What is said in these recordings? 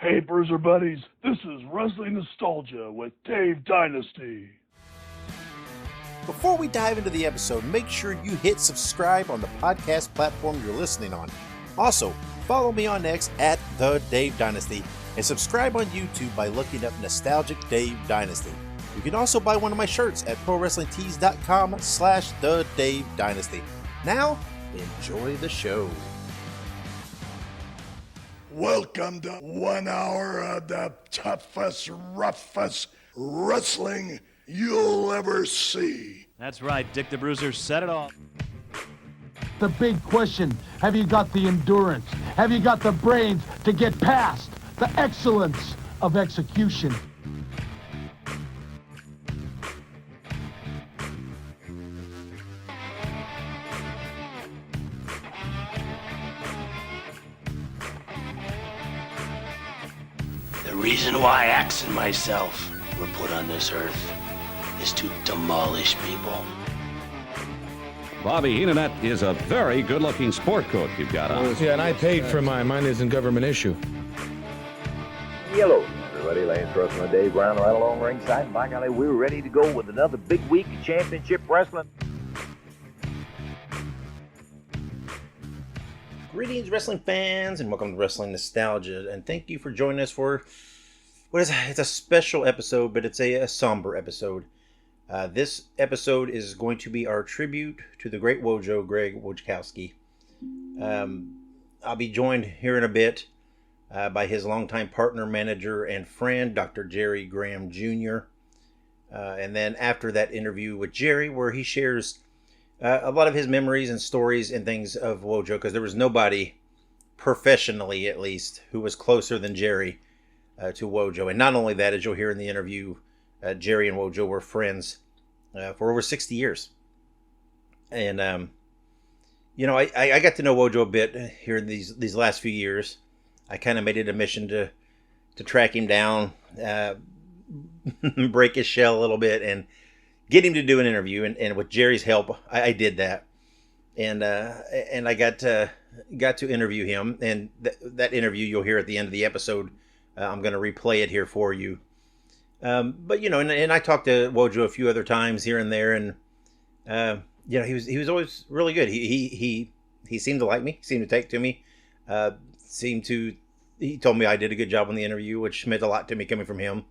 Hey, Bruiser Buddies, this is Wrestling Nostalgia with Dave Dynasty. Before we dive into the episode, make sure you hit subscribe on the podcast platform you're listening on. Also, follow me on X at The Dave Dynasty and subscribe on YouTube by looking up Nostalgic Dave Dynasty. You can also buy one of my shirts at ProWrestlingTees.com/The Dave Dynasty. Now, enjoy the show. Welcome to 1 hour of the toughest, roughest wrestling you'll ever see. That's right, Dick the Bruiser said it all. The big question, have you got the endurance? Have you got the brains to get past the excellence of execution? The reason why Axe and myself were put on this earth is to demolish people. Bobby Heenan, that is a very good-looking sport coat you've got on. Yeah, and I paid for mine. Mine isn't government issue. Hello, everybody. Lance Russell and Dave Brown right along ringside. And by golly, we're ready to go with another big week of championship wrestling. Greetings, wrestling fans, and welcome to Wrestling Nostalgia. And thank you for joining us for it's a special episode, but it's a somber episode. This episode is going to be our tribute to the great Wojo, Greg Wojciechowski. I'll be joined here in a bit by his longtime partner, manager, and friend, Dr. Jerry Graham Jr. And then after that interview with Jerry, where he shares a lot of his memories and stories and things of Wojo, because there was nobody, professionally at least, who was closer than Jerry to Wojo. And not only that, as you'll hear in the interview, Jerry and Wojo were friends for over 60 years. And, I got to know Wojo a bit here in these last few years. I kind of made it a mission to track him down, break his shell a little bit, and get him to do an interview. And with Jerry's help, I did that. And I got to interview him. And that interview you'll hear at the end of the episode. I'm going to replay it here for you. But and I talked to Wojo a few other times here and there, and he was always really good. He seemed to like me, seemed to take to me, he told me I did a good job on the interview, which meant a lot to me coming from him.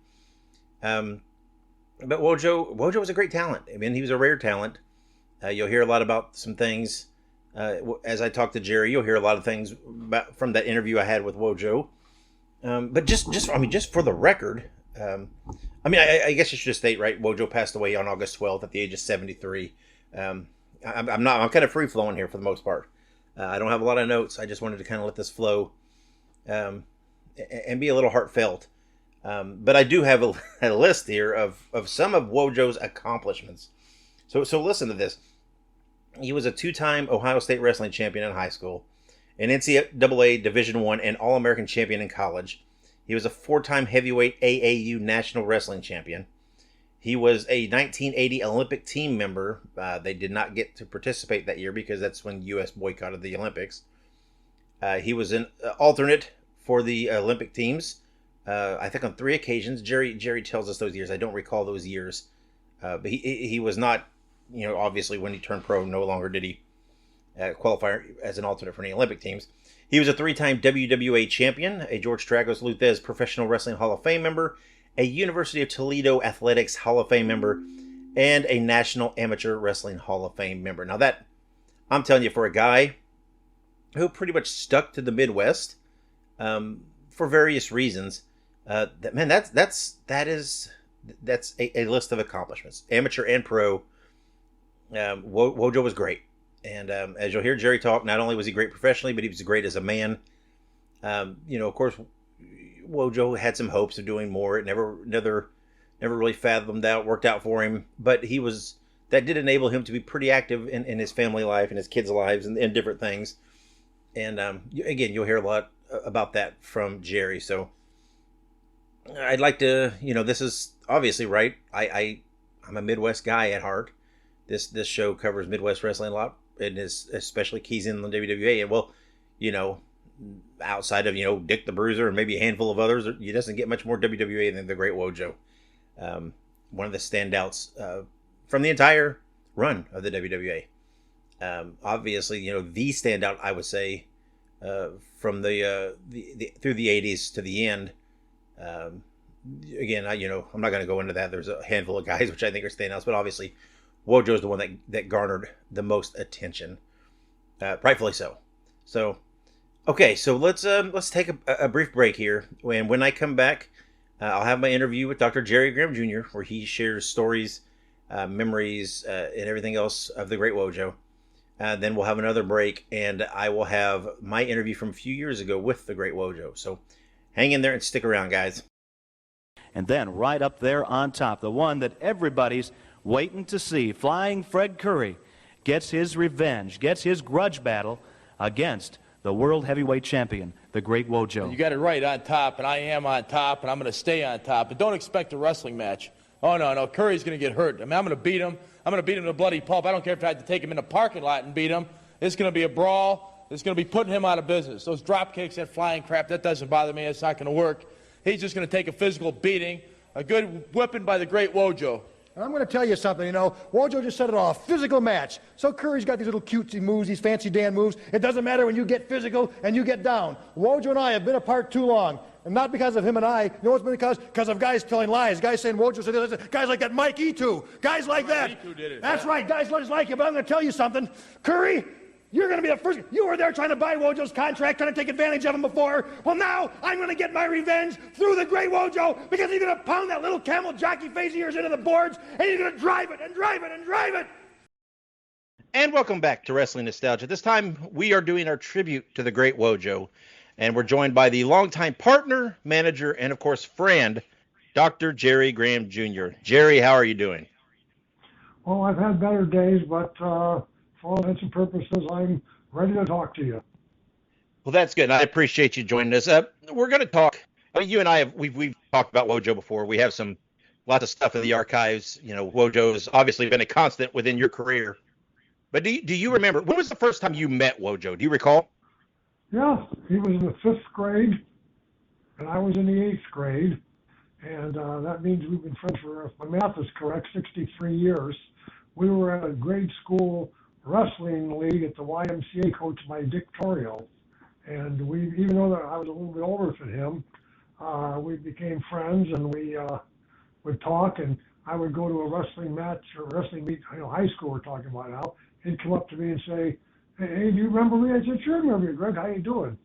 But Wojo was a great talent. I mean, he was a rare talent. You'll hear a lot about some things as I talk to Jerry. You'll hear a lot of things from that interview I had with Wojo. But just for the record. I guess I should state, right, Wojo passed away on August 12th at the age of 73. I'm kind of free-flowing here for the most part. I don't have a lot of notes. I just wanted to kind of let this flow and be a little heartfelt. But I do have a list here of some of Wojo's accomplishments. So listen to this. He was a two-time Ohio State wrestling champion in high school, an NCAA Division I and All-American champion in college. He was a four-time heavyweight AAU national wrestling champion. He was a 1980 Olympic team member. They did not get to participate that year because that's when U.S. boycotted the Olympics. He was an alternate for the Olympic teams, I think on 3 occasions. Jerry tells us those years. I don't recall those years. But he was not, obviously when he turned pro, no longer did he qualify as an alternate for any Olympic teams. He was a 3-time WWA champion, a George Tragos Luthez Professional Wrestling Hall of Fame member, a University of Toledo Athletics Hall of Fame member, and a National Amateur Wrestling Hall of Fame member. Now that, I'm telling you, for a guy who pretty much stuck to the Midwest for various reasons, that's a list of accomplishments, amateur and pro. Wojo was great. And as you'll hear Jerry talk, not only was he great professionally, but he was great as a man. Of course, Wojo had some hopes of doing more. It never really fathomed out, worked out for him. But that did enable him to be pretty active in his family life and his kids' lives and different things. And again, you'll hear a lot about that from Jerry. So I'd like to, this is obviously right. I'm a Midwest guy at heart. This show covers Midwest wrestling a lot, and is especially keys in the WWA. And well, outside of, Dick the Bruiser and maybe a handful of others, you doesn't get much more WWE than the Great Wojo. One of the standouts from the entire run of the WWA. Obviously, the standout, I would say, from the through the 80s to the end. Again, I'm not going to go into that. There's a handful of guys which I think are standouts, but obviously Wojo is the one that garnered the most attention, rightfully so. So, okay, so let's take a brief break here. When I come back, I'll have my interview with Dr. Jerry Graham Jr., where he shares stories, memories, and everything else of the Great Wojo. Then we'll have another break, and I will have my interview from a few years ago with the Great Wojo. So hang in there and stick around, guys. And then right up there on top, the one that everybody's waiting to see, Flying Fred Curry gets his revenge, gets his grudge battle against the World Heavyweight Champion, the Great Wojo. You got it right, on top, and I am on top, and I'm going to stay on top. But don't expect a wrestling match. Oh, no, Curry's going to get hurt. I mean, I'm going to beat him. I'm going to beat him to bloody pulp. I don't care if I had to take him in the parking lot and beat him. It's going to be a brawl. It's going to be putting him out of business. Those drop kicks, that flying crap, that doesn't bother me. It's not going to work. He's just going to take a physical beating, a good whipping by the Great Wojo. And I'm going to tell you something, Wojo just said it all, physical match. So Curry's got these little cutesy moves, these fancy Dan moves. It doesn't matter when you get physical and you get down. Wojo and I have been apart too long. And not because of him and I. You know what's been because of guys telling lies. Guys saying Wojo said this. Guys like that Mike E2. Guys like that. E2 did it. That's right. Guys just like you. But I'm going to tell you something. Curry, you're going to be the first. You were there trying to buy Wojo's contract, trying to take advantage of him before. Well, now I'm going to get my revenge through the Great Wojo because he's going to pound that little camel jockey face of yours into the boards, and he's going to drive it and drive it and drive it. And welcome back to Wrestling Nostalgia. This time we are doing our tribute to the Great Wojo, and we're joined by the longtime partner, manager, and of course friend, Dr. Jerry Graham Jr. Jerry, how are you doing? Well, I've had better days, but for all intents and purposes, I'm ready to talk to you. Well, that's good. I appreciate you joining us. We're going to talk. I mean, you and I we've talked about Wojo before. We have lots of stuff in the archives. Wojo has obviously been a constant within your career. But do you remember, when was the first time you met Wojo? Do you recall? Yeah, he was in the 5th grade, and I was in the 8th grade. And that means we've been friends for, if my math is correct, 63 years. We were at a grade school wrestling league at the YMCA coached by Dick Torrio. And even though I was a little bit older than him, we became friends, and we would talk, and I would go to a wrestling match or wrestling meet, high school we're talking about now. He'd come up to me and say, hey, do you remember me? I said, sure, I remember you, Greg. How you doing?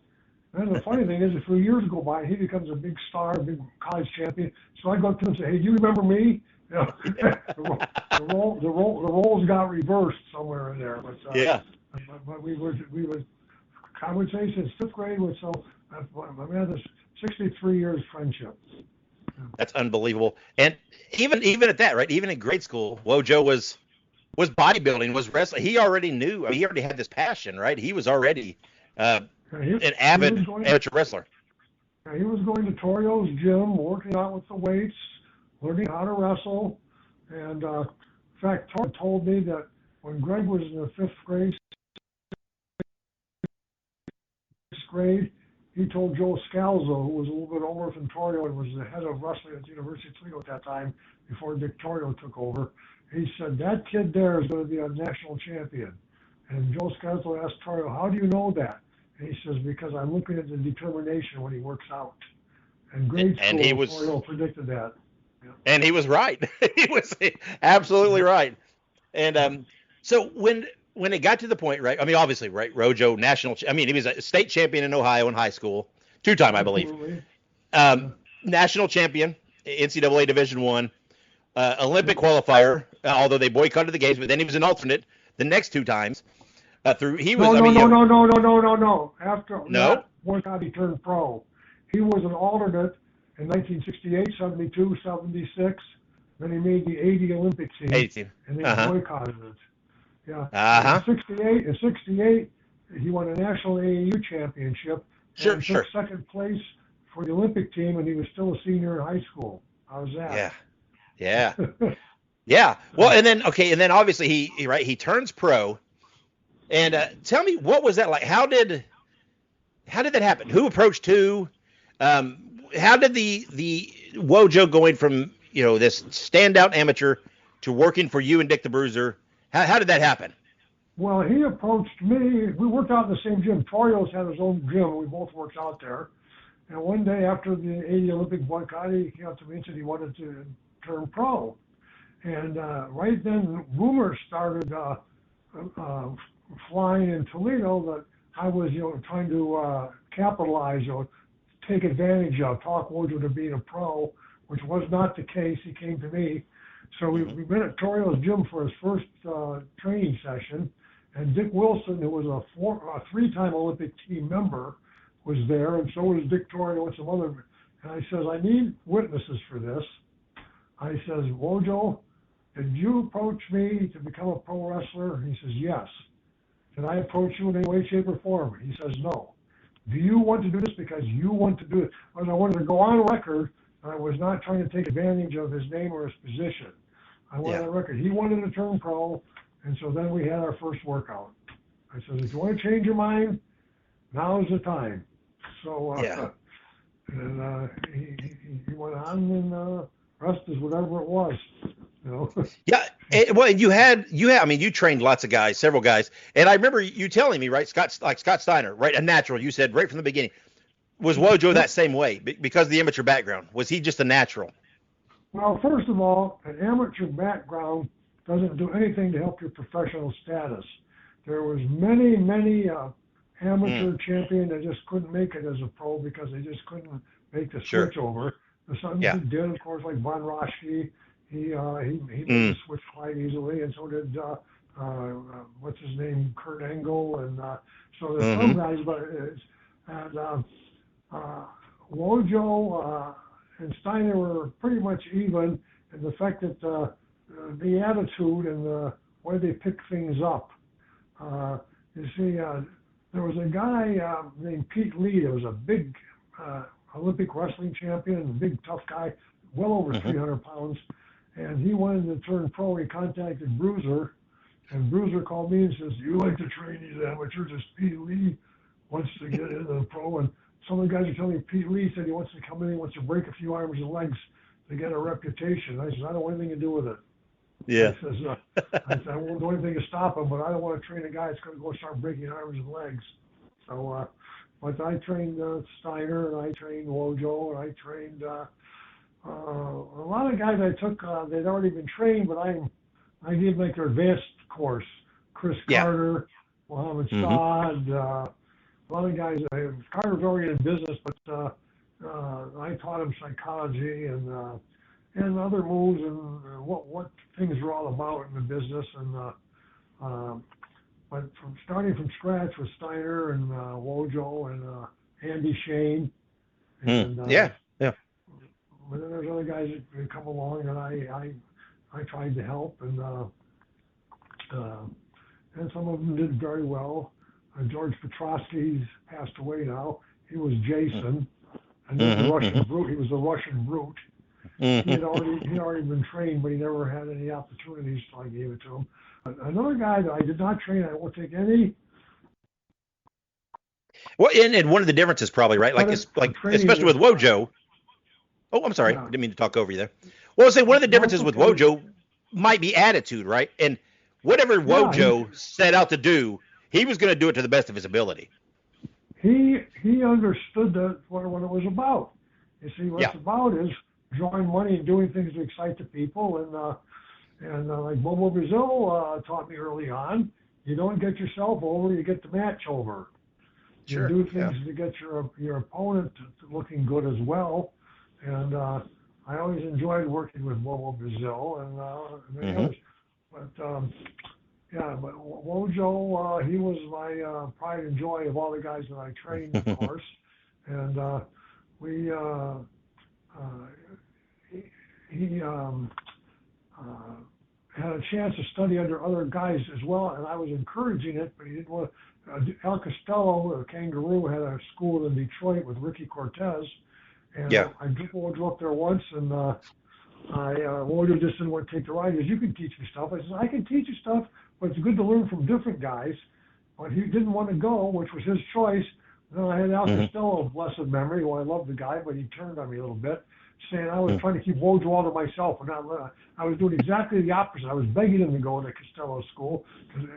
And the funny thing is, a few years go by, he becomes a big star, a big college champion. So I go up to him and say, hey, do you remember me? The roles got reversed somewhere in there. But, yeah. But we would, I would say since 5th grade, so I had this 63 years friendship. That's unbelievable. And even at that, right? Even in grade school, Wojo was bodybuilding, was wrestling. He already knew. I mean, he already had this passion, right? He was already an avid amateur wrestler. He was going to Torio's gym, working out with the weights, learning how to wrestle. And in fact, Torio told me that when Greg was in the 5th grade, 6th grade, he told Joe Scalzo, who was a little bit older than Torio and was the head of wrestling at the University of Toledo at that time, before Dick Torio took over, he said, that kid there is going to be a national champion. And Joe Scalzo asked Torio, how do you know that? And he says, because I'm looking at the determination when he works out. And grade school, Torio predicted that. Yeah. And he was right. He was absolutely right. And so when it got to the point, right? I mean, obviously, right? Wojo he was a state champion in Ohio in high school, 2-time, I believe. National champion, NCAA Division I, Olympic qualifier. Although they boycotted the games, but then he was an alternate the next 2 times. No. After that boycott, he turned pro. He was an alternate in 1968, 72, 76. Then he made the 80 Olympic team. And they boycotted it. Yeah. In 68, he won a national AAU championship. And took second place for the Olympic team, and he was still a senior in high school. How's that? Yeah. Yeah. Well, and then obviously he turns pro. And tell me, what was that like? How did How did that happen? Who approached who? How did the Wojo going from this standout amateur to working for you and Dick the Bruiser? How did that happen? Well, he approached me. We worked out in the same gym. Torio's had his own gym, and we both worked out there. And one day after the 80 Olympic boycott, he came up to me and said he wanted to turn pro. And right then, rumors started flying in Toledo that I was, trying to capitalize, take advantage of, talk Wojo to being a pro, which was not the case. He came to me. So we've been at Torio's gym for his first training session, and Dick Wilson, who was a three-time Olympic team member, was there, and so was Dick Torio and some other. And I says, I need witnesses for this. I says, Wojo, did you approach me to become a pro wrestler? He says, yes. Did I approach you in any way, shape, or form? He says, no. Do you want to do this because you want to do it? And I wanted to go on record. I was not trying to take advantage of his name or his position. I went on record. He wanted to turn pro, and so then we had our first workout. I said, if you want to change your mind, now is the time. So and he went on, and rest is whatever it was. Yeah. Well, you had. I mean, you trained lots of guys, several guys, and I remember you telling me, right, Scott Steiner, right, a natural. You said right from the beginning. Was Wojo that same way because of the amateur background? Was he just a natural? Well, first of all, an amateur background doesn't do anything to help your professional status. There was many amateur champion that just couldn't make it as a pro because they just couldn't make the switch over. The sons who did, of course, like Von Roschke, he made the switch quite easily, and so did what's his name, Kurt Angle, and so there's some guys, but Wojo and Steiner were pretty much even in the fact that the attitude and the way they pick things up. You see, there was a guy named Pete Lee. There was a big Olympic wrestling champion, a big tough guy, well over 300 pounds, and he wanted to turn pro. He contacted Bruiser, and Bruiser called me and says, "Do you like to train these amateurs?" As Pete Lee wants to get into the pro, and some of the guys are telling me Pete Lee said he wants to come in, he wants to break a few arms and legs to get a reputation. I said, I don't want anything to do with it. Yeah. I said, I won't do anything to stop him, but I don't want to train a guy that's going to go start breaking arms and legs. So, but I trained Steiner, and I trained Wojo, and I trained a lot of guys I took, they'd already been trained, but I did like their advanced course. Chris Carter, Mohammed Saad, a lot of guys. Carter's already in business, but I taught him psychology and other moves and what things are all about in the business. And but starting from scratch with Steiner and Wojo and Andy Shane. And, But then there's other guys that come along, and I tried to help, and some of them did very well. George Petrosky's passed away now. He was Jason, and then the Russian Brute. He was the Russian Brute. He'd already been trained, but he never had any opportunities, so I gave it to him. Another guy that I did not train, I won't take any. Well, and one of the differences probably, right? Like especially with Wojo. Oh, I'm sorry. I didn't mean to talk over you there. Well, I'll say one of the differences with Wojo might be attitude, right? And whatever Wojo set out to do, he was going to do it to the best of his ability. He understood what it was about. You see, what it's about is drawing money and doing things to excite the people. And like Bobo Brazil taught me early on, you don't get yourself over, you get the match over. You do things to get your opponent looking good as well. And I always enjoyed working with Bobo Brazil and many others. But Wojo, he was my pride and joy of all the guys that I trained, of course. And he had a chance to study under other guys as well, and I was encouraging it, but he didn't want to. Al Costello, a Kangaroo, had a school in Detroit with Ricky Cortez, and I took Wojo up there once, and Wojo just didn't want to take the ride. He goes, "You can teach me stuff." I said, "I can teach you stuff, but it's good to learn from different guys." But he didn't want to go, which was his choice. No, I had Al Costello, of blessed memory, who I love the guy, but he turned on me a little bit, saying I was trying to keep Wojo all to myself. And I was doing exactly the opposite. I was begging him to go to Costello school because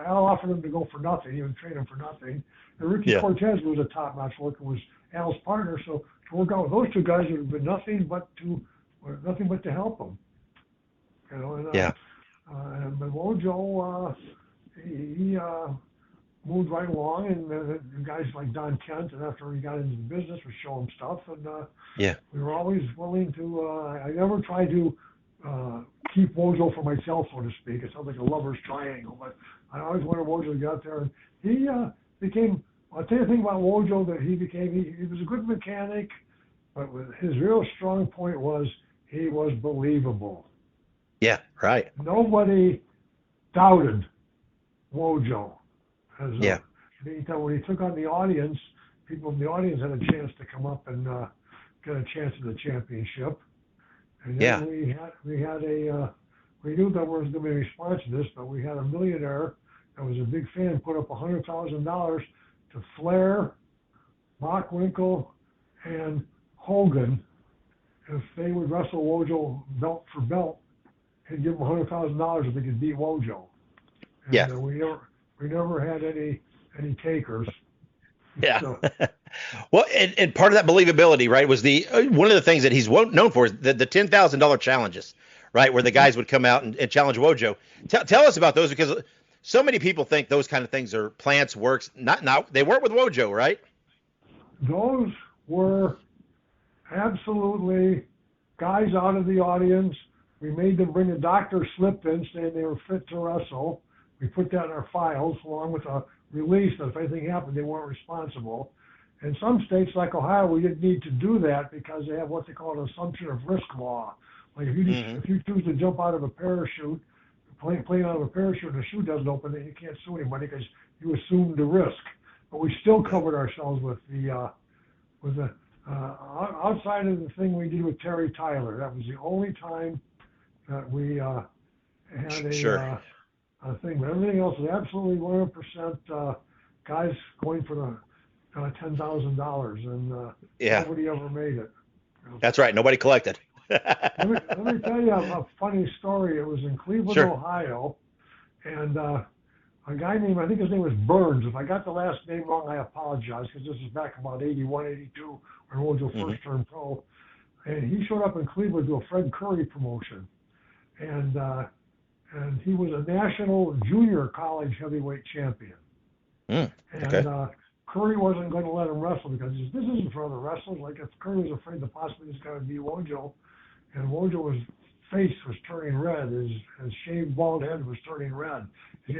Al offered him to go for nothing. He would train him for nothing. And Ricky Cortez was a top-notch worker, was Al's partner. So to work out with those two guys would have been nothing but to help him. You know, and but Wojo, he moved right along, and guys like Don Kent, and after he got into the business, would show him stuff, and we were always willing to. I never tried to keep Wojo for myself, so to speak. It sounds like a lover's triangle, but I always wanted Wojo to get out there, and he became. I'll tell you the thing about Wojo that he became. He was a good mechanic, but his real strong point was he was believable. Yeah, right. Nobody doubted Wojo. When he took on the audience, people in the audience had a chance to come up and get a chance at the championship. And then we knew that was going to be a response to this, but we had a millionaire that was a big fan put up $100,000 to Flair, Bockwinkel, and Hogan. If they would wrestle Wojo belt for belt, he'd give them $100,000 if they could beat Wojo. And we never had any takers. Yeah. So. Well, and part of that believability, right, was the one of the things that he's known for is the $10,000 challenges, right, where the guys would come out and challenge Wojo. Tell us about those, because so many people think those kind of things are plants, works. Not they weren't with Wojo, right? Those were absolutely guys out of the audience. We made them bring a doctor's slip in saying they were fit to wrestle. We put that in our files along with a release that if anything happened, they weren't responsible. In some states like Ohio, we didn't need to do that because they have what they call an assumption of risk law. Like if you choose to jump out of a parachute, plane out of a parachute, and the chute doesn't open, then you can't sue anybody because you assumed the risk. But we still covered ourselves with the outside of the thing we did with Terry Tyler. That was the only time that we had a thing, but everything else was absolutely 100% guys going for the $10,000, and nobody ever made it. That's right. Nobody collected. let me tell you a funny story. It was in Cleveland, Ohio, and a guy named, I think his name was Burns. If I got the last name wrong, I apologize, because this is back about 81, 82, when Wojo first turned pro. And he showed up in Cleveland to a Fred Curry promotion. And he was a national junior college heavyweight champion. And Curry wasn't going to let him wrestle because he said, this isn't for other wrestlers. Like if Curry was afraid that possibly this guy would beat Wojo, and Wojo's face was turning red, his shaved bald head was turning red. He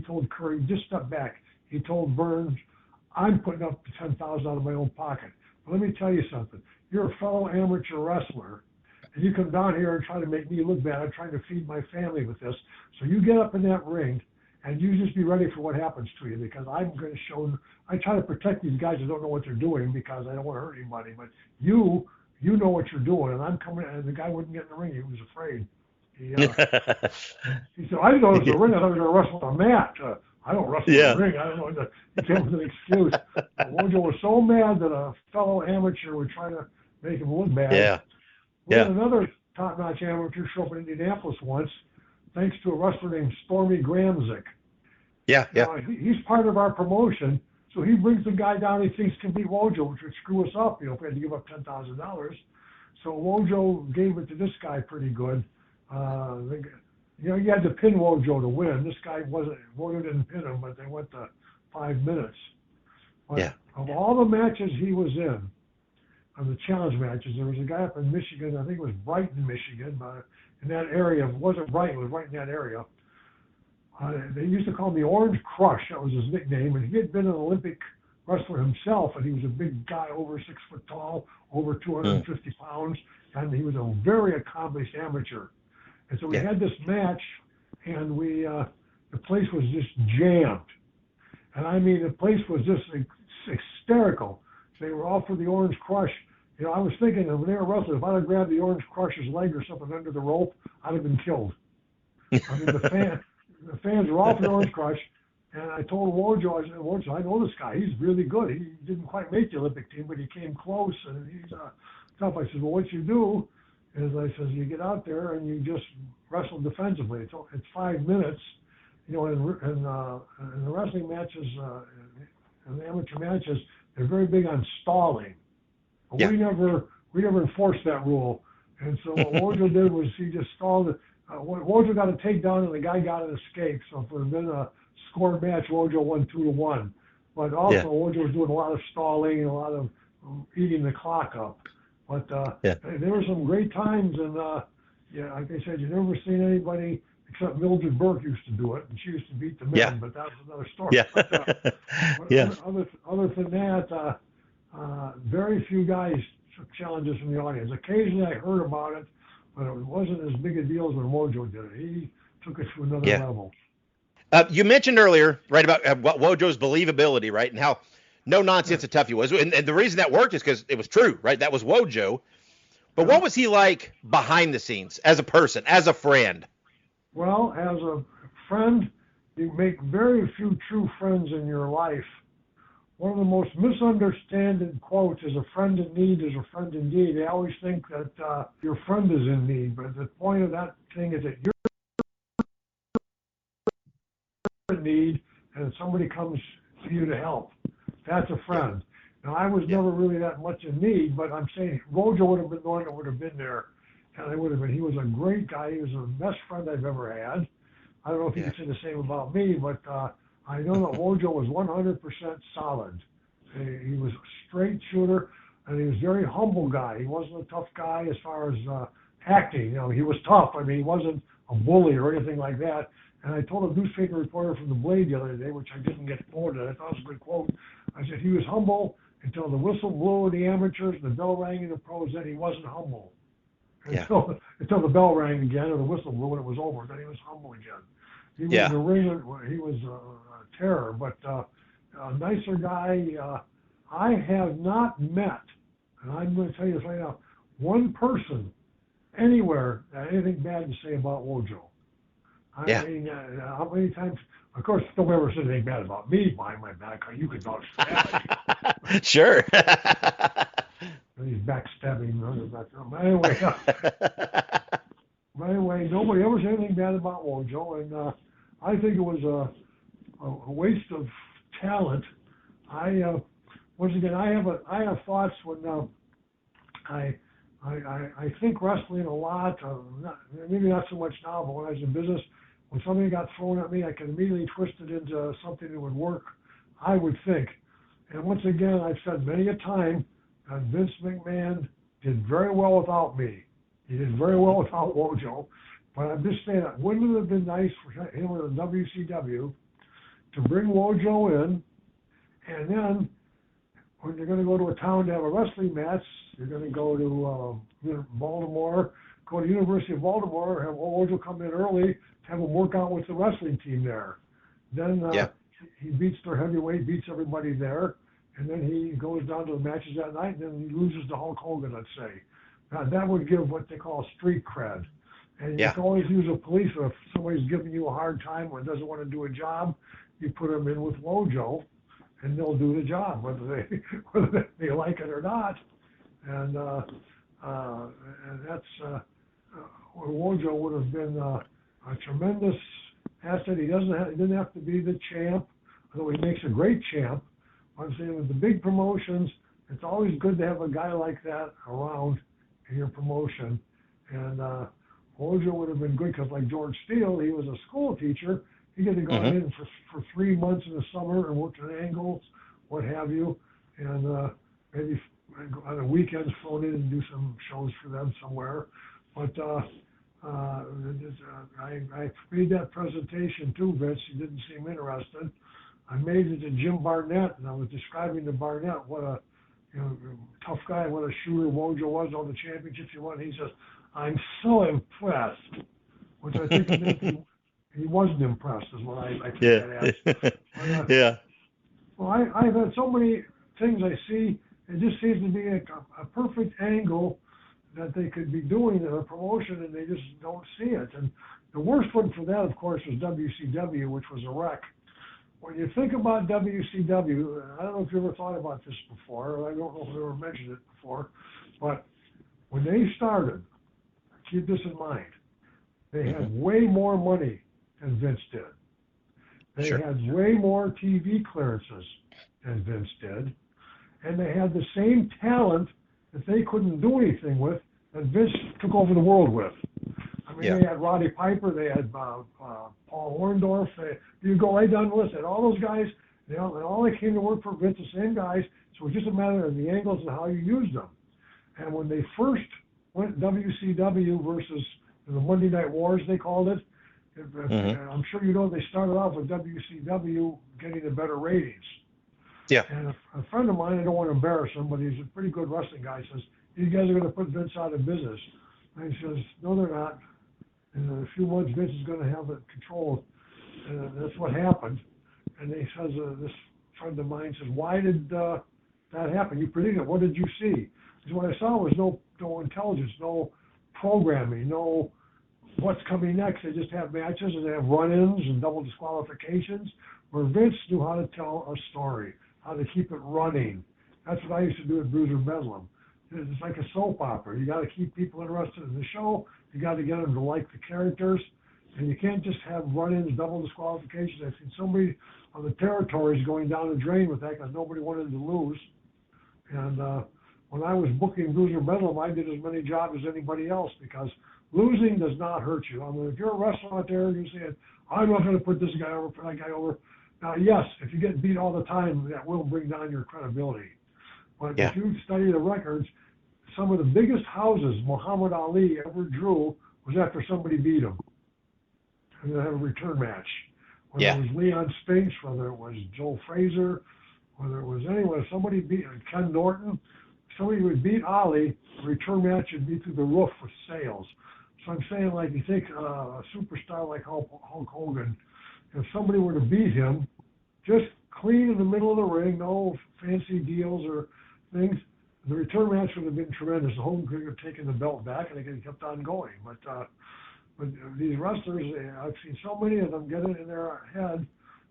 told Curry, just step back. He told Burns, I'm putting up the $10,000 out of my own pocket. But let me tell you something. You're a fellow amateur wrestler, and you come down here and try to make me look bad. I'm trying to feed my family with this. So you get up in that ring, and you just be ready for what happens to you, because I'm going to show. I try to protect these guys that don't know what they're doing because I don't want to hurt anybody. But you know what you're doing, and I'm coming. And the guy wouldn't get in the ring. He was afraid. He said, I didn't know it was a ring. I thought we were going to wrestle on a mat. I don't wrestle in the ring. I don't know. He came with an excuse. Wojo was so mad that a fellow amateur would try to make him look bad. We had another top-notch amateur show up in Indianapolis once, thanks to a wrestler named Stormy Gramzik. He's part of our promotion, so he brings the guy down he thinks can beat Wojo, which would screw us up, if we had to give up $10,000. So Wojo gave it to this guy pretty good. You had to pin Wojo to win. This guy Wojo didn't pin him, but they went to 5 minutes. But of all the matches he was in, of the challenge matches, there was a guy up in Michigan, I think it was Brighton, Michigan, in that area. It wasn't Brighton, it was right in that area. They used to call him the Orange Crush. That was his nickname. And he had been an Olympic wrestler himself, and he was a big guy, over 6 foot tall, over 250 pounds, and he was a very accomplished amateur. And so we had this match, and the place was just jammed. And I mean, the place was just hysterical. They were all for the Orange Crush. I was thinking when they were wrestling, if I'd have grabbed the Orange Crush's leg or something under the rope, I'd have been killed. I mean, the fans were all for the Orange Crush, And I told Wojo, I said, Wojo, I know this guy. He's really good. He didn't quite make the Olympic team, but he came close, and he's tough. I said, well, what you do is, I says, you get out there and you just wrestle defensively. It's 5 minutes. You know, in the wrestling matches, in the amateur matches, they're very big on stalling. Yeah. We never enforced that rule. And so what Wojo did was he just stalled it. Wojo got a takedown and the guy got an escape. So if it had been a scored match, Wojo won 2-1. But also Wojo was doing a lot of stalling and a lot of eating the clock up. But there were some great times, and like I said, you never seen anybody except Mildred Burke used to do it, and she used to beat the men. But that was another story. Yeah. But, other than that, very few guys took challenges from the audience. Occasionally I heard about it, but it wasn't as big a deal as when Wojo did it. He took it to another level. You mentioned earlier, right, about what Wojo's believability, right, and how no nonsense and tough he was. And the reason that worked is because it was true, right? That was Wojo. But what was he like behind the scenes, as a person, as a friend? Well, as a friend, you make very few true friends in your life. One of the most misunderstood quotes is, a friend in need is a friend indeed. They always think that your friend is in need, but the point of that thing is that you're in need and somebody comes to you to help. That's a friend. Now, I was never really that much in need, but I'm saying Wojo would have been the one that would have been there, and I would have been. He was a great guy. He was the best friend I've ever had. I don't know if you can say the same about me, but I know that Wojo was 100% solid. He was a straight shooter, and he was a very humble guy. He wasn't a tough guy as far as acting. You know, he was tough. I mean, he wasn't a bully or anything like that. And I told a newspaper reporter from the Blade the other day, which I didn't get quoted. I thought it was a good quote. I said he was humble until the whistle blew in the amateurs and the bell rang in the pros. Then he wasn't humble. Until the bell rang again or the whistle blew and it was over. Then he was humble again. He was in the ring. He was a terror, but a nicer guy. I have not met, and I'm going to tell you this right now, one person anywhere that had anything bad to say about Wojo. I mean, how many times? Of course, don't ever say anything bad about me behind my back. You can vouch for that. Sure. He's backstabbing. Anyway, nobody ever said anything bad about Wojo, and I think it was a waste of talent. Once again, I have thoughts when I think wrestling a lot. Maybe not so much now, but when I was in business, when something got thrown at me, I could immediately twist it into something that would work, I would think. And once again, I've said many a time that Vince McMahon did very well without me. He did very well without Wojo. But I'm just saying, wouldn't it have been nice for him with the WCW to bring Wojo in, and then when you're going to go to a town to have a wrestling match, you're going to go to Baltimore, go to University of Baltimore, have Wojo come in early, have him work out with the wrestling team there. Then he beats their heavyweight, beats everybody there, and then he goes down to the matches that night, and then he loses to Hulk Hogan, let's say. Now, that would give what they call street cred. And you can always use a police, or if somebody's giving you a hard time or doesn't want to do a job, you put them in with Wojo, and they'll do the job, whether they like it or not. And that's Wojo would have been a tremendous asset. He didn't have to be the champ, although he makes a great champ. I'm saying with the big promotions, it's always good to have a guy like that around in your promotion. And Wojo would have been good because, like George Steele, he was a school teacher. He could have gone in for 3 months in the summer and worked at angles, what have you, and maybe on the weekends flown in and do some shows for them somewhere. But I made that presentation too, Vince. He didn't seem interested. I made it to Jim Barnett, and I was describing to Barnett what a tough guy, what a shooter Wojo was, all the championships he won. He says, "I'm so impressed," which I think he wasn't impressed, is what I think that is. Well, I've had so many things I see. It just seems to be a perfect angle that they could be doing in a promotion, and they just don't see it. And the worst one for that, of course, was WCW, which was a wreck. when you think about WCW, I don't know if you ever thought about this before. I don't know if you ever mentioned it before, but when they started, keep this in mind, they had way more money than Vince did. They had way more TV clearances than Vince did, and they had the same talent that they couldn't do anything with that Vince took over the world with. I mean, they had Roddy Piper, they had Paul Orndorff. You go right down the list, and all those guys, all they came to work for Vince, the same guys. So it was just a matter of the angles and how you used them. And when they first went WCW versus the Monday Night Wars, they called it. I'm sure you know they started off with WCW getting the better ratings. Yeah. And a friend of mine, I don't want to embarrass him, but he's a pretty good wrestling guy, says, "You guys are going to put Vince out of business." And he says, "No, they're not. In a few months, Vince is going to have it controlled." And that's what happened. And he says, this friend of mine says, "Why did that happen? You predicted it. What did you see?" Because what I saw was no intelligence, no programming, no what's coming next. They just have matches and they have run-ins and double disqualifications, where Vince knew how to tell a story, how to keep it running. That's what I used to do at Bruiser Bedlam. It's like a soap opera. You got to keep people interested in the show. You got to get them to like the characters, and you can't just have run-ins, double disqualifications. I've seen so many of the territories going down the drain with that because nobody wanted to lose. And when I was booking Bruiser Bedlam, I did as many jobs as anybody else because losing does not hurt you. I mean, if you're a wrestler out there and you're saying, "I'm not going to put this guy over, put that guy over." Now, yes, if you get beat all the time, that will bring down your credibility. But if you study the records, some of the biggest houses Muhammad Ali ever drew was after somebody beat him. And they had a return match. Whether it was Leon Spinks, whether it was Joe Frazier, whether it was anyone, somebody beat Ken Norton, somebody would beat Ali, the return match would be through the roof with sales. So I'm saying, like, you think a superstar like Hulk Hogan, if somebody were to beat him, just clean in the middle of the ring, no fancy deals or things, the return match would have been tremendous. Hogan could have taken the belt back, and they could have kept on going. But these wrestlers, I've seen so many of them get it in their head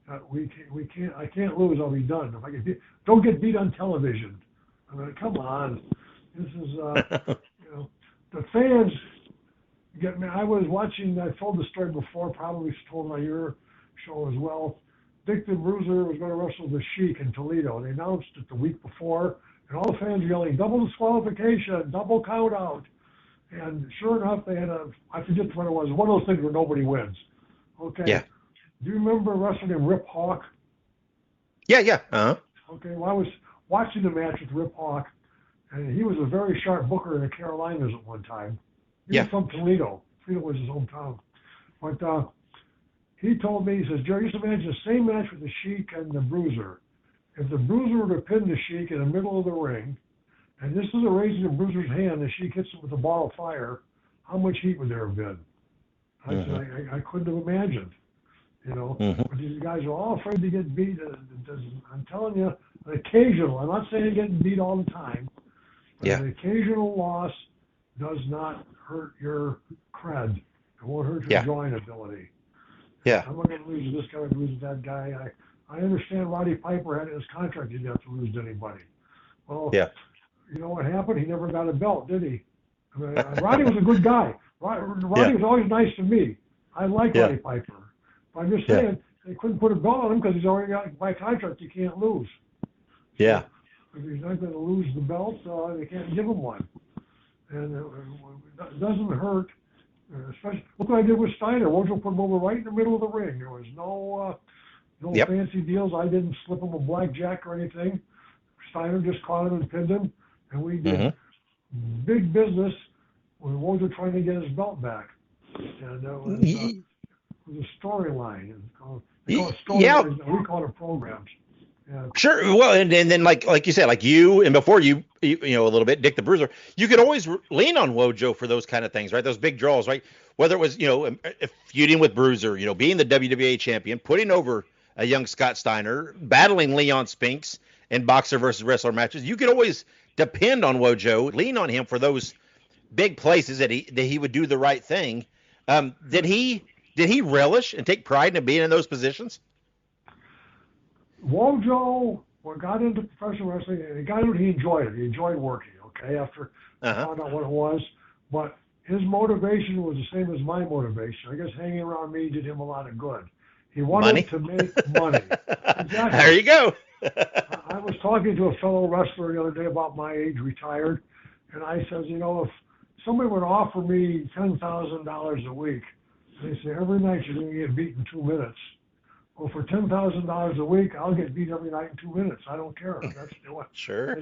that I can't lose, I'll be done. If I get beat, don't get beat on television. I mean, come on. This is, the fans get me. I was watching, I told the story before, probably told on your show as well. Dick the Bruiser was going to wrestle the Sheik in Toledo. They announced it the week before, and all the fans were yelling, "Double disqualification, double count out." And sure enough, they had I forget what it was, one of those things where nobody wins. Okay. Yeah. Do you remember a wrestler named Rip Hawk? Yeah. Uh-huh. Okay, well, I was watching the match with Rip Hawk, and he was a very sharp booker in the Carolinas at one time. He was from Toledo. Toledo was his hometown. But he told me, he says, "Jerry, just imagine the same match with the Sheik and the Bruiser. If the Bruiser were to pin the Sheik in the middle of the ring, and this is a raising the Bruiser's hand, the Sheik hits him with a ball of fire, how much heat would there have been?" I said, I couldn't have imagined, But these guys are all afraid to get beat. I'm telling you, an occasional, I'm not saying getting beat all the time, but an occasional loss does not hurt your cred. It won't hurt your drawing ability. Yeah. I'm not going to lose to this guy, I'm going to lose to that guy. I understand Roddy Piper had in his contract he didn't have to lose to anybody. Well, you know what happened? He never got a belt, did he? I mean, Roddy was a good guy. Roddy was always nice to me. I like Roddy Piper. But I'm just saying, they couldn't put a belt on him because he's already got, by contract, you can't lose. Yeah. So if he's not going to lose the belt, they can't give him one. And it doesn't hurt. Especially, look what I did with Steiner. Wojo put him over right in the middle of the ring. There was no fancy deals. I didn't slip him a blackjack or anything. Steiner just caught him and pinned him, and we did big business when Wojo trying to get his belt back. And it was a storyline. We call it programs. Yeah. Sure. Well, and then like you said, like you and before you a little bit, Dick the Bruiser, you could always lean on Wojo for those kind of things, right? Those big draws, right? Whether it was, feuding with Bruiser, being the WWA champion, putting over a young Scott Steiner, battling Leon Spinks in boxer versus wrestler matches, you could always depend on Wojo, lean on him for those big places that he would do the right thing. Did he relish and take pride in being in those positions? Wojo got into professional wrestling, and he enjoyed it. He enjoyed working, okay, after I found out what it was. But his motivation was the same as my motivation. I guess hanging around me did him a lot of good. He wanted to make money. Exactly. There you go. I was talking to a fellow wrestler the other day about my age, retired, and I said, if somebody would offer me $10,000 a week, and they say every night you're going to get beat in 2 minutes. Well, for $10,000 a week, I'll get beat every night in 2 minutes. I don't care. That's what. Sure.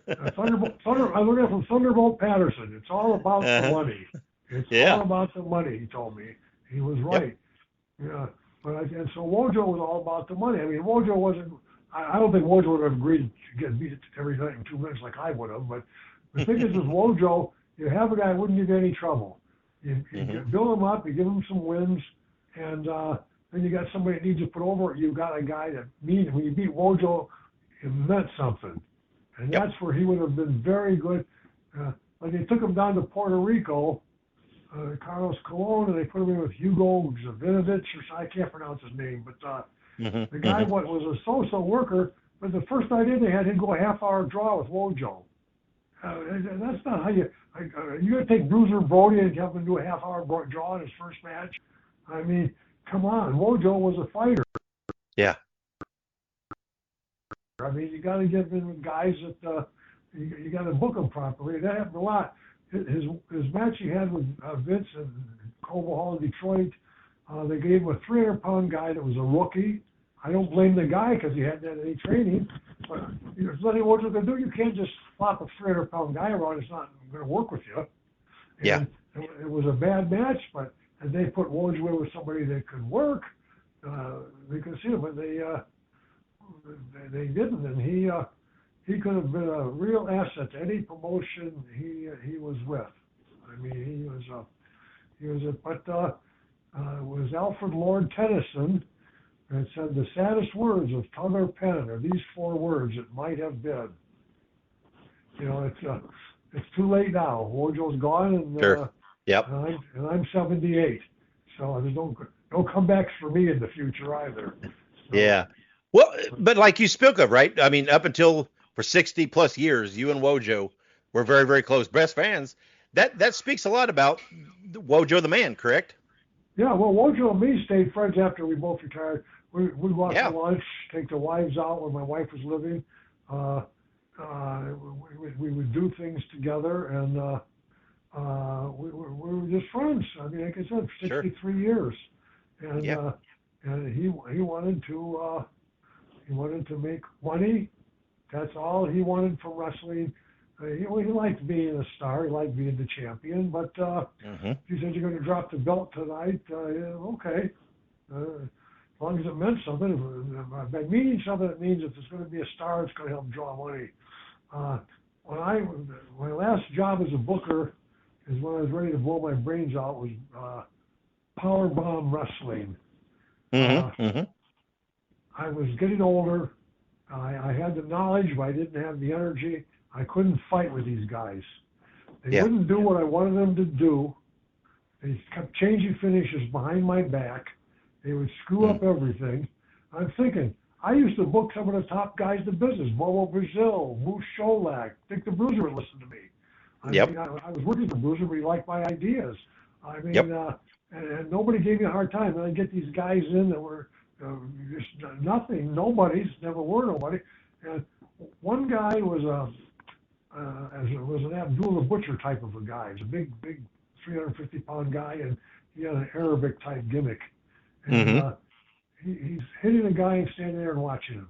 I learned that from Thunderbolt Patterson. It's all about the money. It's all about the money. He told me. He was right. Yeah. And so Wojo was all about the money. I mean, Wojo wasn't. I don't think Wojo would have agreed to get beat every night in 2 minutes like I would have. But the thing is, with Wojo, you have a guy who wouldn't give you any trouble. You build him up, you give him some wins, and then you got somebody that needs to put over it. You got a guy that means when you beat Wojo, it meant something, and that's where he would have been very good. Like they took him down to Puerto Rico, Carlos Colon, and they put him in with Hugo Zavinovich, or I can't pronounce his name, but the guy was a so-so worker. But the first night in, they had him go a half-hour draw with Wojo. And that's not how you gonna take Bruiser Brody and have him do a half-hour draw in his first match. I mean, come on, Wojo was a fighter. Yeah. I mean, you got to get in with guys that you got to book them properly. That happened a lot. His match he had with Vince and Cobo Hall in Detroit, they gave him a 300-pound guy that was a rookie. I don't blame the guy because he hadn't had any training. But there's nothing Wojo can do. You can't just flop a 300-pound guy around. It's not going to work with you. And it was a bad match, but and they put Wojo in with somebody that could work. They could see him, but they didn't. And he could have been a real asset to any promotion he was with. I mean, but it was Alfred Lord Tennyson that said the saddest words of tongue or pen are these 4 words: it might have been. It's too late now. Wojo's gone, and and I'm 78, so there's no comebacks for me in the future either. So, yeah. Well, but like you spoke of, right? I mean, up until for 60 plus years, you and Wojo were very, very close, best fans. That speaks a lot about Wojo the man, correct? Yeah. Well, Wojo and me stayed friends after we both retired. We'd go out to lunch, take the wives out when my wife was living. We would do things together, and we were just friends. I mean, like I said, 63 years, and he wanted to make money. That's all he wanted from wrestling. He liked being a star. He liked being the champion. But he said, "You're going to drop the belt tonight." Okay. As long as it meant something. By meaning something, it means if there's going to be a star, it's going to help draw money. My last job as a booker is when I was ready to blow my brains out was Powerbomb Wrestling. I was getting older. I had the knowledge, but I didn't have the energy. I couldn't fight with these guys. They wouldn't do what I wanted them to do. They kept changing finishes behind my back. They would screw up everything. I'm thinking, I used to book some of the top guys in the business: Bobo Brazil, Moose Sholak. Dick the Bruiser would listen to me. I mean, I was working for Bruiser, but he liked my ideas. I mean, and nobody gave me a hard time. And I'd get these guys in that were just nothing, nobodies, never were nobody. And one guy was an Abdul the Butcher type of a guy. He was a big 350-pound guy, and he had an Arabic type gimmick. And he's hitting a guy and standing there and watching him.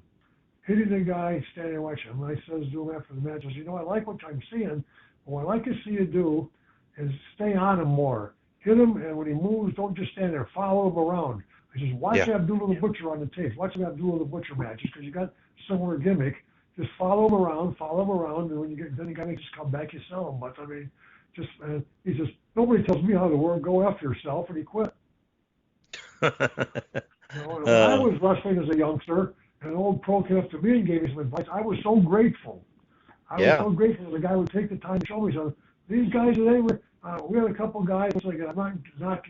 Hitting the guy, standing there and watching him. And I says to him after the match, I said, I like what I'm seeing, but what I'd like to see you do is stay on him more. Hit him, and when he moves, don't just stand there. Follow him around. I says, watch Abdullah the Butcher on the tape. Watch him Abdullah the Butcher matches, because you got similar gimmick. Just follow him around, and when you get, then you got to just come back, you sell him. But I mean, he says, nobody tells me how to work. Go after yourself, and he quit. When I was wrestling as a youngster, and an old pro came up to me and gave me some advice, I was so grateful. I was so grateful that the guy would take the time to show me something. These guys today we had a couple guys. Like, I'm not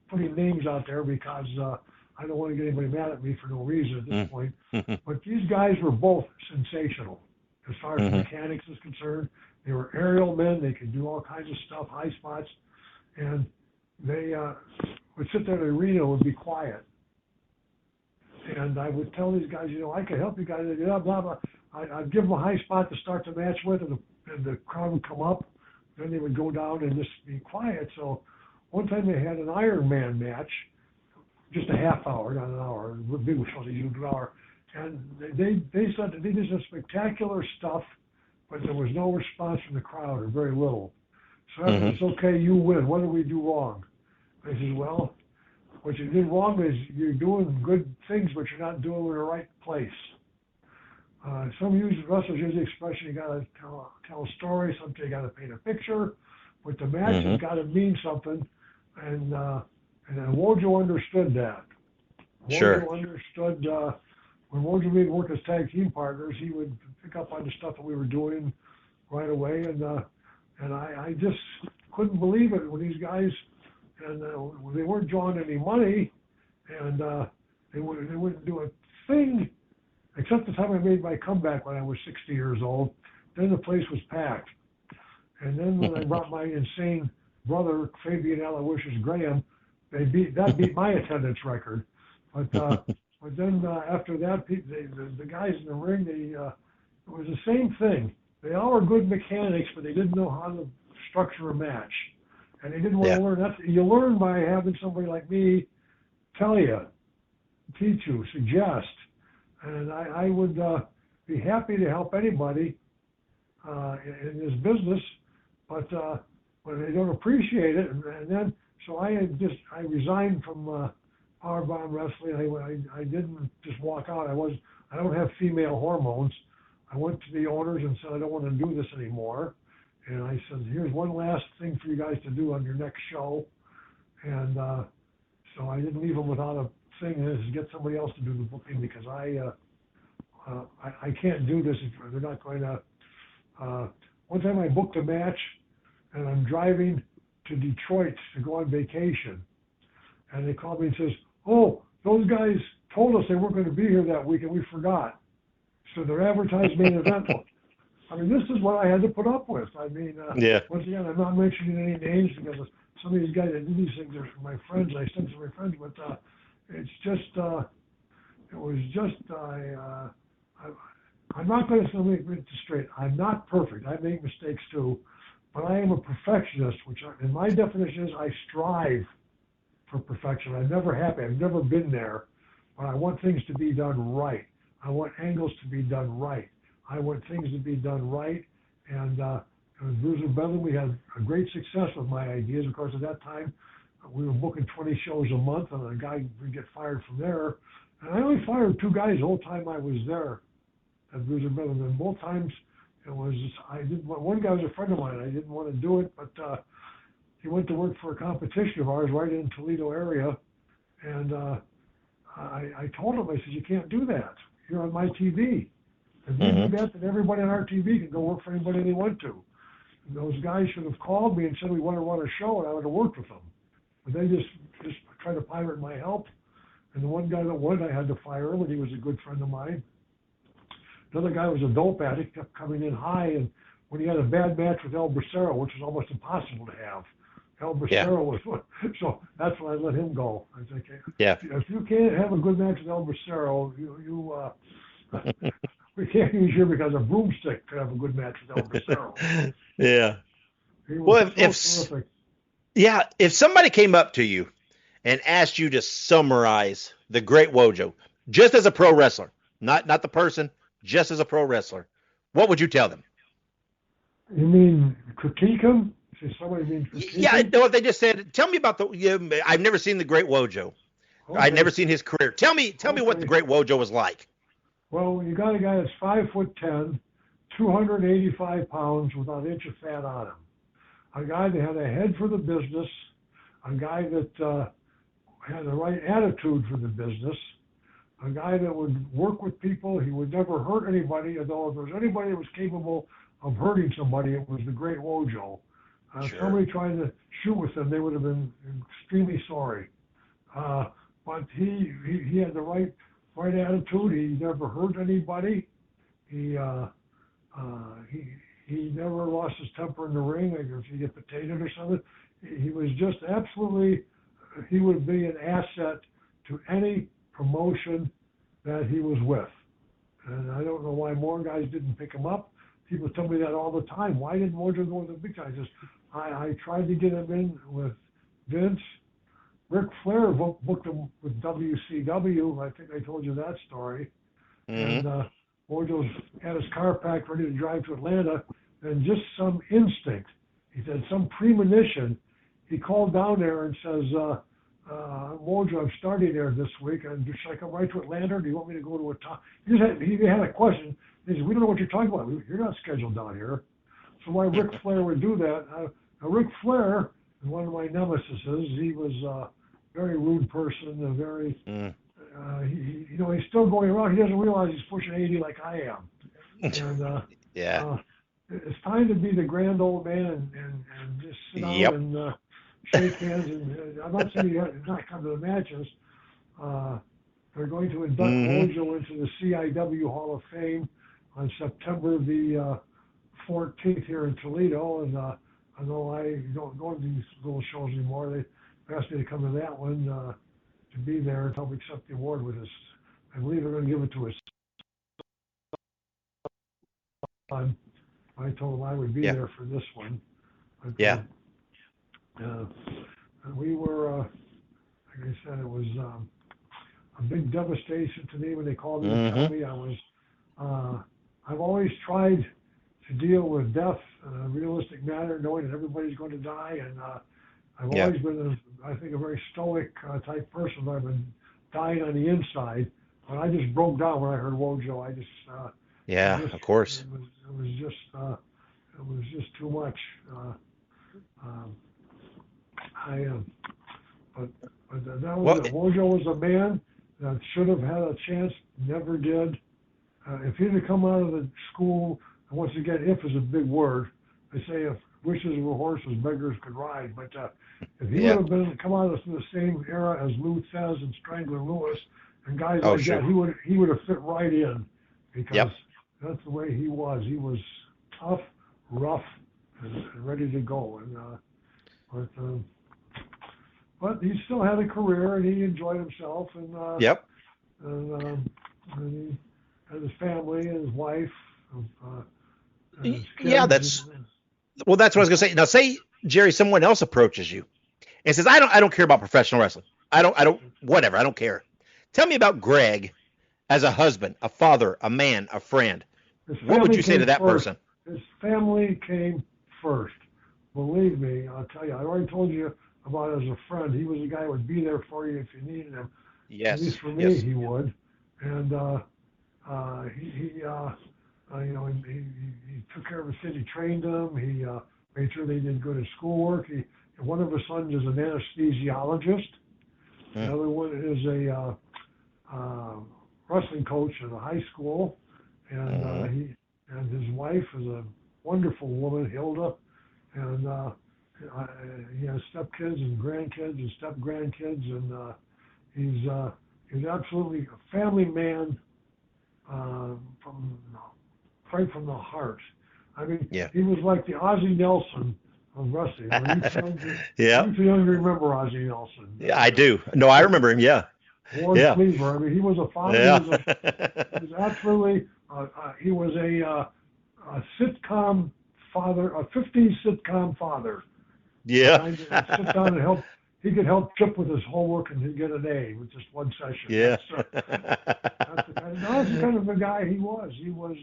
putting names out there because I don't want to get anybody mad at me for no reason at this point. But these guys were both sensational as far as mechanics is concerned. They were aerial men. They could do all kinds of stuff, high spots. And they would sit there in the arena and would be quiet. And I would tell these guys, I can help you guys. Blah, blah, blah. I'd give them a high spot to start the match with, and the crowd would come up. Then they would go down and just be quiet. So one time they had an Iron Man match, just a half hour, not an hour. Big was supposed to use an hour. And they said that they did some spectacular stuff, but there was no response from the crowd, or very little. So I said, it's okay, you win. What did we do wrong? I said, well, what you did wrong is you're doing good things, but you're not doing it in the right place. Some wrestlers use the expression, you got to tell a story, sometimes you got to paint a picture, but the match has got to mean something, and then Wojo understood that. Wojo understood, when Wojo and me would work as tag team partners, he would pick up on the stuff that we were doing right away, and I just couldn't believe it when these guys, and they weren't drawing any money, and they wouldn't do a thing, except the time I made my comeback when I was 60 years old. Then the place was packed. And then when I brought my insane brother, Fabian Aloysius Graham, that beat my attendance record. But then after that, the guys in the ring, it was the same thing. They all were good mechanics, but they didn't know how to structure a match. And they didn't want to learn. You learn by having somebody like me tell you, teach you, suggest. And I would be happy to help anybody in this business, but they don't appreciate it. And then, so I resigned from Powerbomb Wrestling. I didn't just walk out. I don't have female hormones. I went to the owners and said, I don't want to do this anymore. And I said, here's one last thing for you guys to do on your next show. And so I didn't leave them without a thing, is get somebody else to do the booking, because I can't do this if they're not going to. One time I booked a match, and I'm driving to Detroit to go on vacation, and they called me and says, "Oh, those guys told us they weren't going to be here that week, and we forgot." So their advertised main event. I mean, this is what I had to put up with. I mean, once again, I'm not mentioning any names because some of these guys that do these things are my friends. I send to my friends, but it's just, it was just, I'm not going to make it straight. I'm not perfect. I make mistakes too, but I am a perfectionist, which in my definition is I strive for perfection. I'm never happy. I've never been there, but I want things to be done right. I want angles to be done right. I want things to be done right. And with Bruiser Bedlam, we had a great success with my ideas. Of course, at that time, we were booking 20 shows a month, and a guy would get fired from there. And I only fired 2 guys the whole time I was there at Bruiser Bedlam. And both times, it was, one guy was a friend of mine. I didn't want to do it, but he went to work for a competition of ours right in Toledo area. And I told him, I said, you can't do that. You're on my TV. If you do that, then everybody on our TV can go work for anybody they want to. And those guys should have called me and said we want to run a show, and I would have worked with them. But they just tried to pirate my help. And the one guy that won, I had to fire him, and he was a good friend of mine. Another guy was a dope addict, kept coming in high, and when he had a bad match with El Bracero, which was almost impossible to have, El Bracero was one. So that's when I let him go. I was like, if you can't have a good match with El Bracero, we can't use you because a broomstick could have a good match with El Bracero. Well, if somebody came up to you and asked you to summarize the great Wojo, just as a pro wrestler, not the person, just as a pro wrestler, what would you tell them? You mean critique him? Somebody mean critique him? No, if they just said, tell me about I've never seen the great Wojo. Okay. I've never seen his career. Tell me what the great Wojo was like. Well, you got a guy that's 5'10", 285 pounds without an inch of fat on him. A guy that had a head for the business, a guy that had the right attitude for the business, a guy that would work with people. He would never hurt anybody, although if there was anybody that was capable of hurting somebody, it was the great Wojo. If somebody tried to shoot with him, they would have been extremely sorry. but he had the right attitude. He never hurt anybody. He never lost his temper in the ring. Like if he get potatoed or something, he was just absolutely. He would be an asset to any promotion that he was with. And I don't know why more guys didn't pick him up. People tell me that all the time. Why didn't Wojo go with the big guys? I tried to get him in with Vince. Ric Flair booked him with WCW. I think I told you that story. Mm-hmm. And Wojo had his car packed, ready to drive to Atlanta, and just some instinct. He said some premonition. He called down there and says, Wojo, I'm starting there this week. And should I come right to Atlanta, or do you want me to go to a town? He had a question. He said, we don't know what you're talking about. You're not scheduled down here. So why Ric Flair would do that? Ric Flair is one of my nemesises. He was a very rude person, a very, he's still going around. He doesn't realize he's pushing 80 like I am. And it's time to be the grand old man and just sit down and shake hands. And I'm not saying you have to not come to the matches. They're going to induct Wojo into the CIW Hall of Fame on September the 14th here in Toledo. And I know I don't go to these little shows anymore. They asked me to come to that one to be there and help accept the award with us. I believe they're going to give it to us. I told them I would be there for this one. We were, like I said, it was a big devastation to me when they called me and told me I was. I've always tried to deal with death in a realistic manner, knowing that everybody's going to die, and I've always been, I think, a very stoic type person. I've been dying on the inside, but I just broke down when I heard Wojo. I just of course. It was just too much. But that was it. Wojo was a man that should have had a chance, never did. If he'd have come out of the school, and once again, if is a big word. They say if wishes were horses, beggars could ride. But if he would have come out of the same era as Lou Thez and Strangler Lewis and guys like that, he would have fit right in, because that's the way he was. He was tough, rough, and ready to go. And but he still had a career, and he enjoyed himself. And and he had his family and his wife. And his kids. That's what I was gonna say. Now, say Jerry, someone else approaches you and says, "I don't care about professional wrestling. I don't whatever. I don't care. Tell me about Greg as a husband, a father, a man, a friend." What would you say to that person? His family came first. Believe me, I'll tell you. I already told you about as a friend. He was a guy who would be there for you if you needed him. Yes. At least for me, he would. And he took care of his kid. He trained them. He made sure they did good at schoolwork. One of his sons is an anesthesiologist. The other one is a wrestling coach at a high school. And his wife is a wonderful woman, Hilda. And he has stepkids and grandkids and step-grandkids. And he's absolutely a family man right from the heart. I mean, he was like the Ozzie Nelson of wrestling. You too young to remember Ozzie Nelson. Yeah, I do. No, I remember him. Yeah. Ward Cleaver. I mean, he was a father. Yeah. He was absolutely. He was a sitcom father, a 50s sitcom father. Yeah. He'd sit down and help. He could help Chip with his homework, and he'd get an A with just one session. Yeah. That's the kind of the guy he was. He was.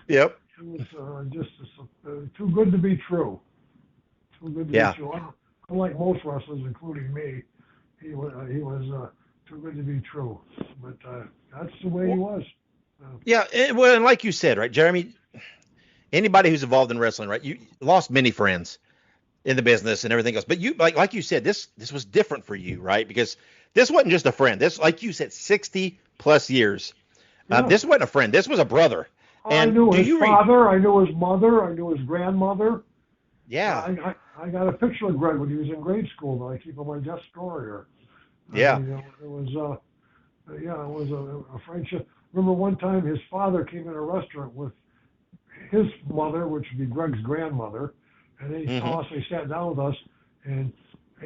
He was just too good to be true. Too good to be true. Unlike most wrestlers, including me, he was too good to be true. But that's the way he was. And like you said, right, Jeremy, anybody who's involved in wrestling, right, you lost many friends in the business and everything else. But you, like you said, this was different for you, right? Because this wasn't just a friend. This, like you said, 60 plus years. This wasn't a friend. This was a brother. And I knew his father. I knew his mother. I knew his grandmother. Yeah. I got a picture of Greg when he was in grade school that I keep on my desk drawer here. Yeah. I mean, it was a friendship. Remember one time his father came in a restaurant with his mother, which would be Greg's grandmother, and they saw us, they sat down with us, and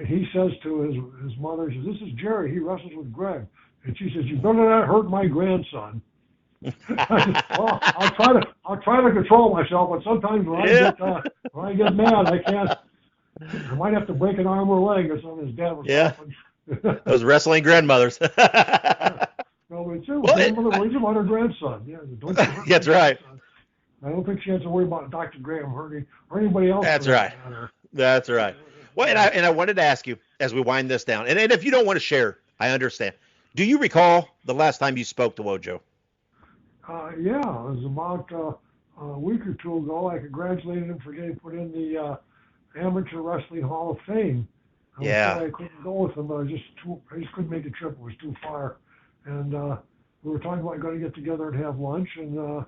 he says to his mother, he says, "This is Jerry, he wrestles with Greg." And she says, "You better not hurt my grandson." I said, "Well, I'll try to control myself, but sometimes when I get mad, I can't. I might have to break an arm or leg," or something. His dad was laughing. Those wrestling grandmothers. No, but too, grandmother worries about her grandson. Yeah, don't you hurt That's my right. grandson. I don't think she has to worry about Dr. Graham hurting or anybody else. That's right. That's right. Well, and I wanted to ask you as we wind this down, and if you don't want to share, I understand. Do you recall the last time you spoke to Wojo? Yeah, it was about a week or two ago. I congratulated him for getting put in the Amateur Wrestling Hall of Fame. I was sorry I couldn't go with him, but I just couldn't make the trip. It was too far. And we were talking about going to get together and have lunch, and that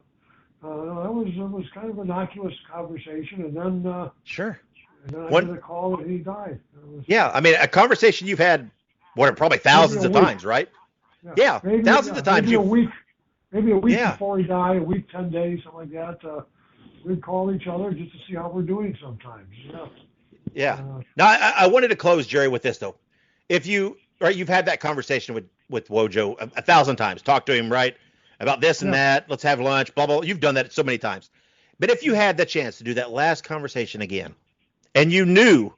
was kind of an innocuous conversation. And then sure. And then I got a call that he died. Yeah, I mean, a conversation you've had, probably thousands of times, right? Yeah, thousands of times. Maybe a week before he died, a week, 10 days, something like that. We'd call each other just to see how we're doing sometimes. Yeah. Now, I wanted to close, Jerry, with this, though. If you've had that conversation with Wojo 1,000 times, talk to him, right, about this and that, let's have lunch, blah, blah. You've done that so many times. But if you had the chance to do that last conversation again, and you knew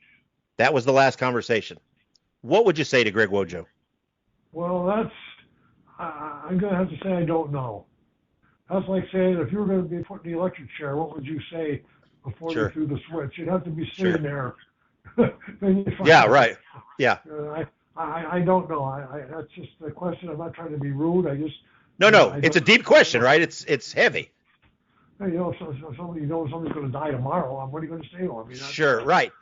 that was the last conversation, what would you say to Greg Wojo? Well, I'm going to have to say I don't know. That's like saying if you were going to be put in the electric chair, what would you say before they threw the switch? You'd have to be sitting there. Yeah, right. Yeah. I don't know. That's just a question. I'm not trying to be rude. No. It's a deep question, right? It's heavy. Somebody's going to die tomorrow. What are you going to say to him? Sure, right.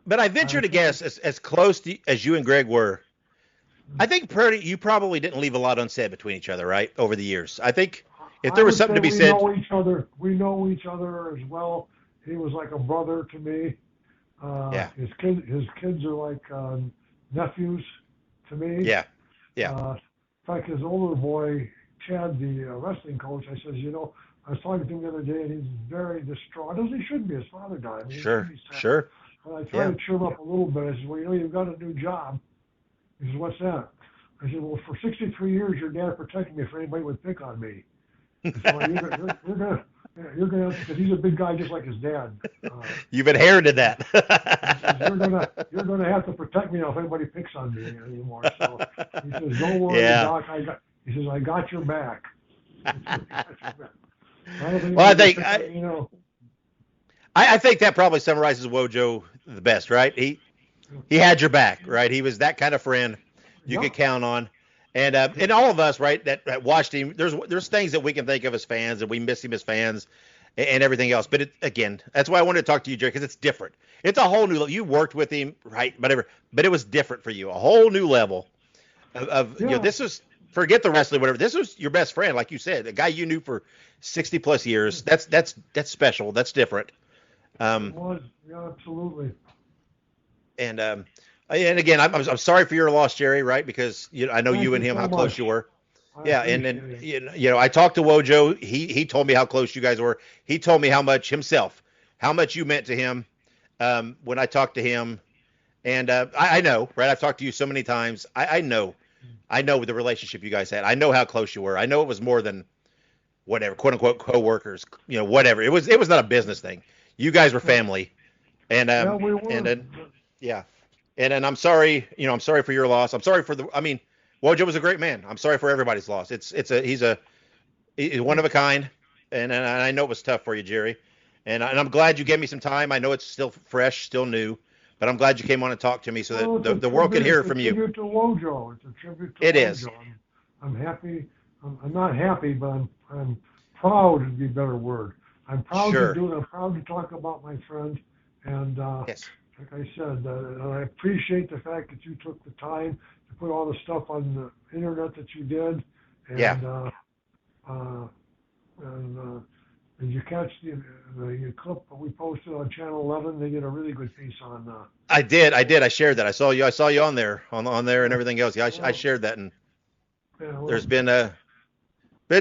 But I venture to guess, as close as you and Greg were, I think you probably didn't leave a lot unsaid between each other, right, over the years. I think if there was something to be said. We know each other as well. He was like a brother to me. His kids are like nephews to me. Yeah. In fact, his older boy, Chad, the wrestling coach, I says, I was talking to him the other day, and he's very distraught, as he should be. His father died. Sure. But I tried to cheer him up a little bit. I said, well, you've got a new job. He says, what's that? I said, well, for 63 years, your dad protected me if anybody would pick on me. So you're gonna, because he's a big guy just like his dad. You've inherited that. You're gonna have to protect me now if anybody picks on me anymore. So he says, don't worry, Doc. He says, I got your back. I think that probably summarizes Wojo the best, right? He had your back, right? He was that kind of friend you could count on. And all of us, right, that watched him, there's things that we can think of as fans, and we miss him as fans and everything else. But again, that's why I wanted to talk to you, Jerry, because it's different. It's a whole new level. You worked with him, right, whatever, but it was different for you, a whole new level of this was, forget the wrestling, whatever. This was your best friend, like you said, a guy you knew for 60 plus years. That's special. That's different. It was, absolutely. And again, I'm sorry for your loss, Jerry, right? Because I know you and him, how close you were. I talked to Wojo. He told me how close you guys were. He told me how much you meant to him when I talked to him. And I know, right? I've talked to you so many times. I know the relationship you guys had. I know how close you were. I know it was more than whatever, quote unquote, coworkers. Whatever. It was not a business thing. You guys were family. And we were. And I'm sorry, I'm sorry for your loss. I'm sorry for Wojo was a great man. I'm sorry for everybody's loss. He's one of a kind, and I know it was tough for you, Jerry. And I'm glad you gave me some time. I know it's still fresh, still new, but I'm glad you came on and talked to me so that the world could hear it from you. It's a tribute to Wojo. It's a tribute to It Wojo. is. I'm happy. I'm not happy, but I'm proud would be a better word. I'm proud to do it. I'm proud to talk about my friend. And yes. Like I said, I appreciate the fact that you took the time to put all the stuff on the internet that you did. And, Did you catch the clip that we posted on Channel 11? They did a really good piece on. I did. I shared that. I saw you on there, on there, and everything else. Yeah, I shared that, and there's been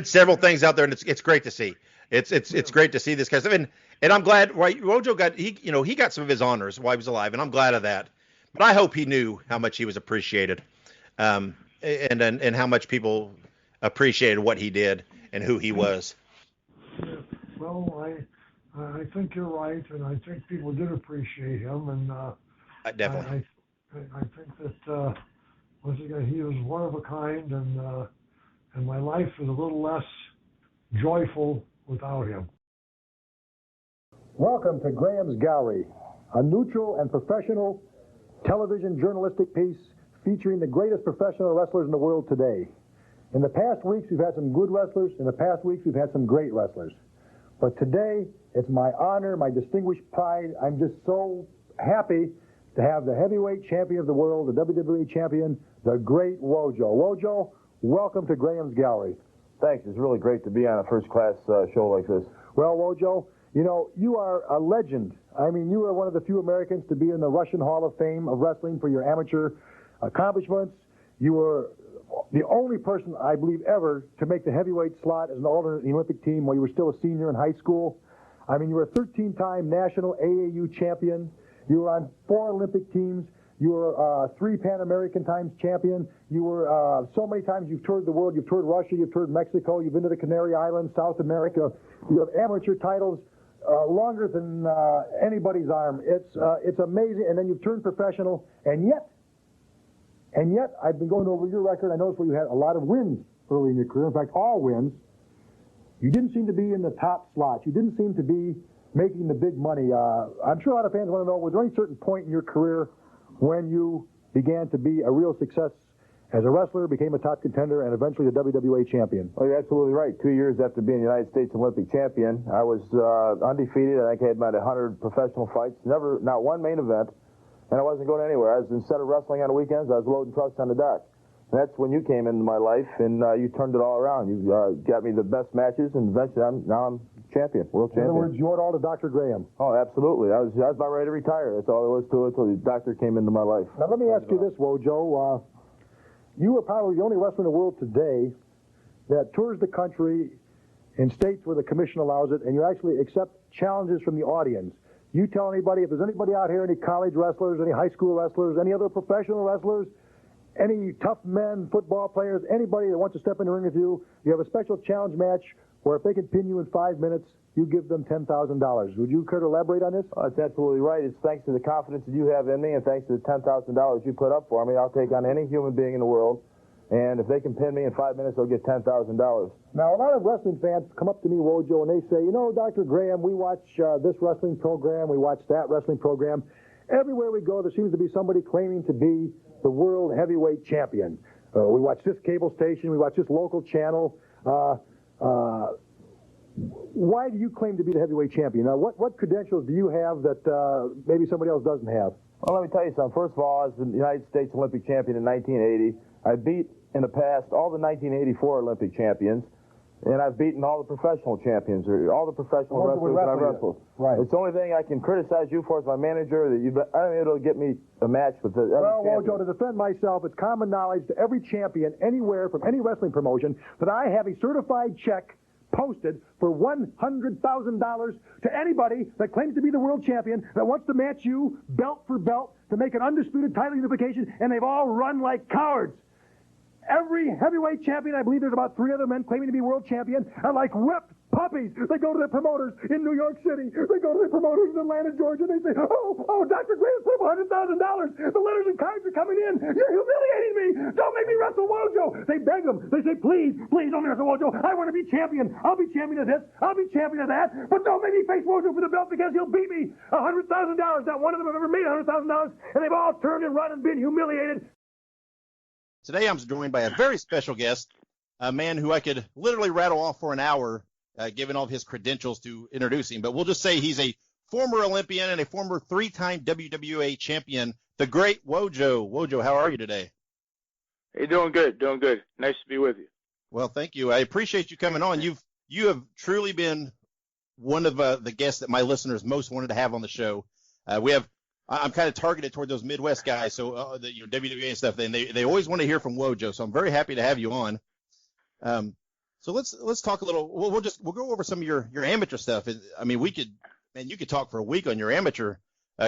several things out there, and it's great to see. It's great to see this kind of stuff, and I'm glad. Right, Wojo he got some of his honors while he was alive, and I'm glad of that. But I hope he knew how much he was appreciated, and how much people appreciated what he did and who he was. Yeah. Well, I think you're right, and I think people did appreciate him, and definitely. I think that once again he was one of a kind, and my life is a little less joyful without him. Welcome to Graham's Gallery, a neutral and professional television journalistic piece featuring the greatest professional wrestlers in the world today. In the past weeks, we've had some good wrestlers. In the past weeks, we've had some great wrestlers. But today, it's my honor, my distinguished pride. I'm just so happy to have the heavyweight champion of the world, the WWE champion, the great Wojo. Wojo, welcome to Graham's Gallery. Thanks. It's really great to be on a first-class show like this. Well, Wojo, you are a legend. I mean, you are one of the few Americans to be in the Russian Hall of Fame of wrestling for your amateur accomplishments. You were the only person, I believe, ever to make the heavyweight slot as an alternate in the Olympic team while you were still a senior in high school. I mean, you were a 13-time national AAU champion. You were on 4 Olympic teams. You were 3 Pan American times champion. You were so many times you've toured the world. You've toured Russia. You've toured Mexico. You've been to the Canary Islands, South America. You have amateur titles longer than anybody's arm. It's amazing. And then you've turned professional, and yet, I've been going over your record. I noticed where you had a lot of wins early in your career. In fact, all wins. You didn't seem to be in the top slots. You didn't seem to be making the big money. I'm sure a lot of fans want to know, was there any certain point in your career when you began to be a real success as a wrestler, became a top contender, and eventually the WWA champion? Oh, you're absolutely right. 2 years after being United States Olympic champion, I was undefeated. I think I had about 100 professional fights, not one main event. And I wasn't going anywhere. Instead of wrestling on the weekends, I was loading trucks on the dock. And that's when you came into my life, and you turned it all around. You got me the best matches, and eventually now I'm champion, world champion. In other words, you owed all to Dr. Graham. Oh, absolutely. I was about ready to retire. That's all there was to it until the doctor came into my life. Now, let me ask you this, Wojo. You are probably the only wrestler in the world today that tours the country in states where the commission allows it, and you actually accept challenges from the audience. You tell anybody, if there's anybody out here, any college wrestlers, any high school wrestlers, any other professional wrestlers, any tough men, football players, anybody that wants to step in the ring with you, you have a special challenge match where if they can pin you in 5 minutes, you give them $10,000. Would you care to elaborate on this? That's absolutely right. It's thanks to the confidence that you have in me and thanks to the $10,000 you put up for me. I'll take on any human being in the world. And if they can pin me in 5 minutes, they'll get $10,000. Now, a lot of wrestling fans come up to me, Wojo, and they say, Dr. Graham, we watch this wrestling program, we watch that wrestling program. Everywhere we go, there seems to be somebody claiming to be the world heavyweight champion. We watch this cable station, we watch this local channel. Why do you claim to be the heavyweight champion? Now, what credentials do you have that maybe somebody else doesn't have? Well, let me tell you something. First of all, I was the United States Olympic champion in 1980. I beat, in the past, all the 1984 Olympic champions, and I've beaten all the professional champions, or all the professional wrestlers that I've wrestled. Right. It's the only thing I can criticize you for as my manager, that you've been able to get me a match with the Well, Wojo, to defend myself, it's common knowledge to every champion anywhere from any wrestling promotion that I have a certified check posted for $100,000 to anybody that claims to be the world champion that wants to match you belt for belt to make an undisputed title unification, and they've all run like cowards. Every heavyweight champion, I believe there's about 3 other men claiming to be world champion, are like whipped puppies. They go to their promoters in New York City. They go to their promoters in Atlanta, Georgia, and they say, oh, Dr. Graham's put up $100,000. The letters and cards are coming in. You're humiliating me. Don't make me wrestle Wojo. They beg him. They say, please don't wrestle Wojo. I want to be champion. I'll be champion of this. I'll be champion of that. But don't make me face Wojo for the belt because he'll beat me. $100,000. Not one of them have ever made $100,000, and they've all turned and run and been humiliated. Today I'm joined by a very special guest, a man who I could literally rattle off for an hour, given all of his credentials to introduce him. But we'll just say he's a former Olympian and a former 3-time WWA champion, the great Wojo. Wojo, how are you today? Hey, doing good. Nice to be with you. Well, thank you. I appreciate you coming on. You have truly been one of the guests that my listeners most wanted to have on the show. I'm kind of targeted toward those Midwest guys, so WWA and stuff. And they always want to hear from Wojo, so I'm very happy to have you on. So let's talk a little. We'll go over some of your amateur stuff. I mean, you could talk for a week on your amateur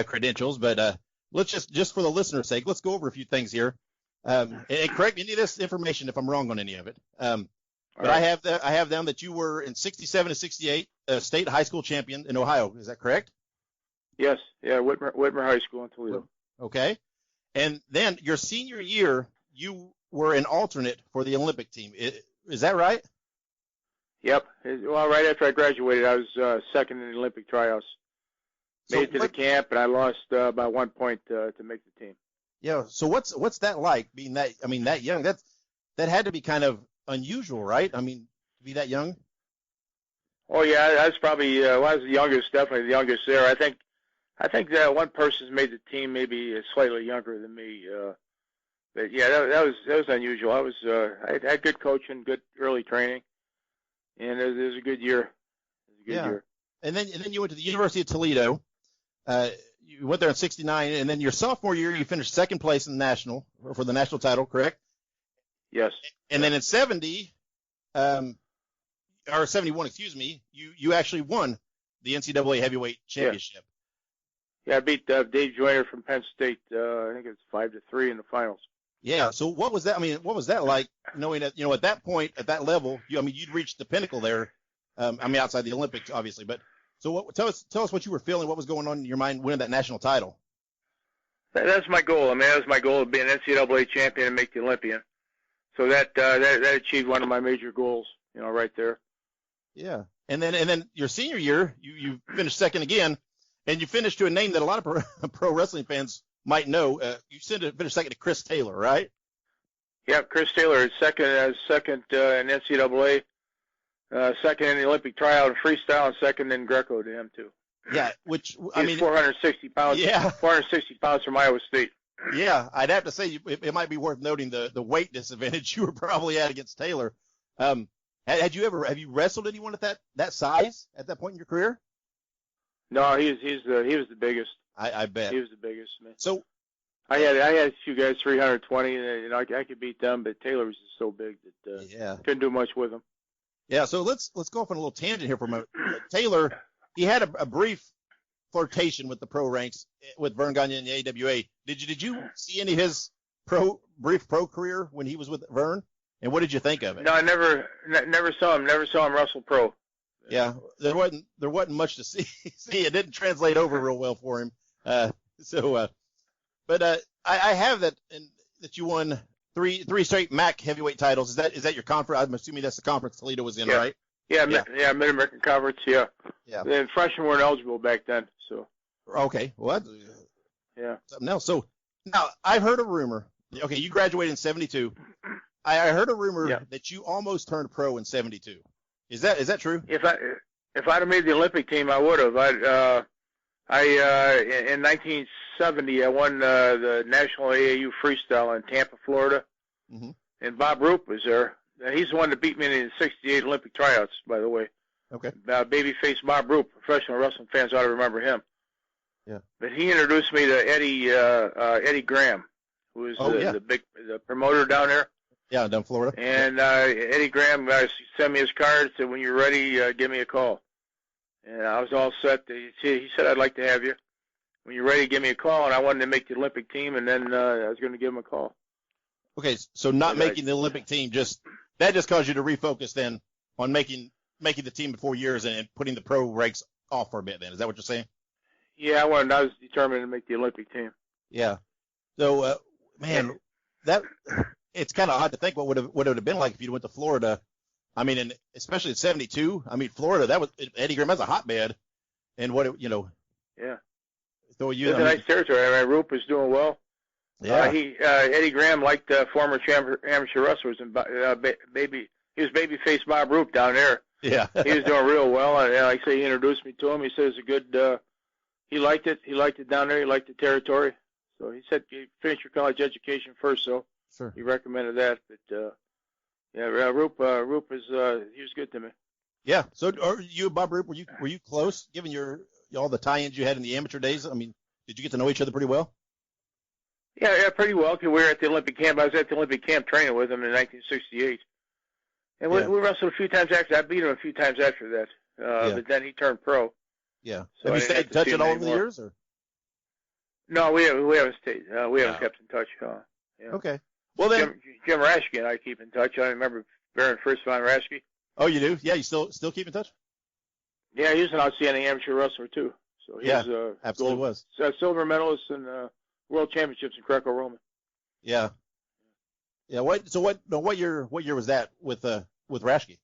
credentials, but let's just for the listener's sake, let's go over a few things here. And correct me any of this information if I'm wrong on any of it. But right. I have down that you were in 67 to 68 state high school champion in Ohio. Is that correct? Yes. Yeah, Whitmer High School in Toledo. Okay. And then your senior year, you were an alternate for the Olympic team. Is that right? Yep. Well, right after I graduated, I was second in the Olympic tryouts. Made it to the camp, and I lost by 1 point to make the team. Yeah. So what's that like being that young? That had to be kind of unusual, right? I mean, to be that young. Oh yeah, that's probably I was the youngest, definitely the youngest there. I think that one person's made the team, maybe slightly younger than me. But yeah, that was unusual. I had good coaching, good early training, and it was a good year. Year. And then you went to the University of Toledo. You went there in 69, and then your sophomore year, you finished second place in the national for the national title, correct? Yes. And then in 70, or 71, excuse me, you actually won the NCAA heavyweight championship. Yeah, I beat Dave Joyner from Penn State. I think it's 5-3 in the finals. Yeah. So what was that? I mean, what was that like? Knowing that at that point, at that level, you'd reached the pinnacle there. Outside the Olympics, obviously, but so tell us what you were feeling. What was going on in your mind winning that national title? That's my goal. I mean, that was my goal, to be an NCAA champion and make the Olympian. So that achieved one of my major goals. Right there. Yeah. And then your senior year, you finished second again, and you finished to a name that a lot of pro wrestling fans might know. You finished second to Chris Taylor, right? Yeah, Chris Taylor is second in NCAA. Second in the Olympic tryout in freestyle, and second in Greco to him too. Yeah, which He's 460 pounds. Yeah, 460 pounds from Iowa State. Yeah, I'd have to say it might be worth noting the weight disadvantage you were probably at against Taylor. Have you wrestled anyone at that size at that point in your career? No, he was the biggest. I bet he was the biggest, man. So I had a few guys 320, and I could beat them, but Taylor was just so big that couldn't do much with him. Yeah, so let's go off on a little tangent here for a moment. Taylor, he had a brief flirtation with the pro ranks with Vern Gagne in the AWA. Did you see any of his brief pro career when he was with Vern? And what did you think of it? No, I never saw him. Never saw him wrestle pro. Yeah, there wasn't much to see. It didn't translate over real well for him. But I have that you won three straight MAC heavyweight titles. Is that your conference? I'm assuming that's the conference Toledo was in, right? Yeah, Mid-American Conference. Yeah. The freshmen weren't eligible back then, so. Okay, well, yeah. Something else. So now I've heard a rumor. Okay, you graduated in 72. I heard a rumor that you almost turned pro in 72. Is that true? If I'd have made the Olympic team, I would have. In 1970, I won the National AAU Freestyle in Tampa, Florida, and Bob Roop was there. He's the one that beat me in the '68 Olympic tryouts, by the way. Okay. Babyface Bob Roop, professional wrestling fans ought to remember him. Yeah. But he introduced me to Eddie Graham, who was the promoter down there. Yeah, down Florida. And Eddie Graham sent me his card, said, when you're ready, give me a call. And I was all set. He said, I'd like to have you. When you're ready, give me a call. And I wanted to make the Olympic team, and then I was going to give him a call. Okay, so not making the Olympic team, just caused you to refocus then on making the team in 4 years and putting the pro ranks off for a bit then. Is that what you're saying? Yeah, I was determined to make the Olympic team. Yeah. So, man, it's kind of odd to think what it would have been like if you went to Florida. I mean, and especially in 72. I mean, Florida, Eddie Graham has a hotbed, and Yeah. So it's a nice territory. I mean, Roop is doing well. Yeah. Eddie Graham liked former amateur wrestlers, and he was babyface Bob Roop down there. Yeah. He was doing real well, and like I say, he introduced me to him. He said it's a good. He liked it. He liked it down there. He liked the territory. So he said, finish your college education first. So sure. He recommended that. But Roop is he was good to me. Yeah. So, are you and Bob Roop, were you close, given all the tie-ins you had in the amateur days? I mean, did you get to know each other pretty well? Yeah, pretty well. Cause we were at the Olympic camp. I was at the Olympic camp training with him in 1968, and we wrestled a few times after. I beat him a few times after that. But then he turned pro. Yeah. So have you stayed in touch at all over the years, or? No, we haven't stayed. We haven't kept in touch. Yeah. Okay. Well then, Jim Raschke and I keep in touch. I remember Baron Fritz von Raschke. Oh, you do? Yeah, you still keep in touch? Yeah, he was an outstanding amateur wrestler too. So he was absolutely was silver medalist in World Championships in Greco-Roman. Yeah. Yeah. What year was that with Raschke?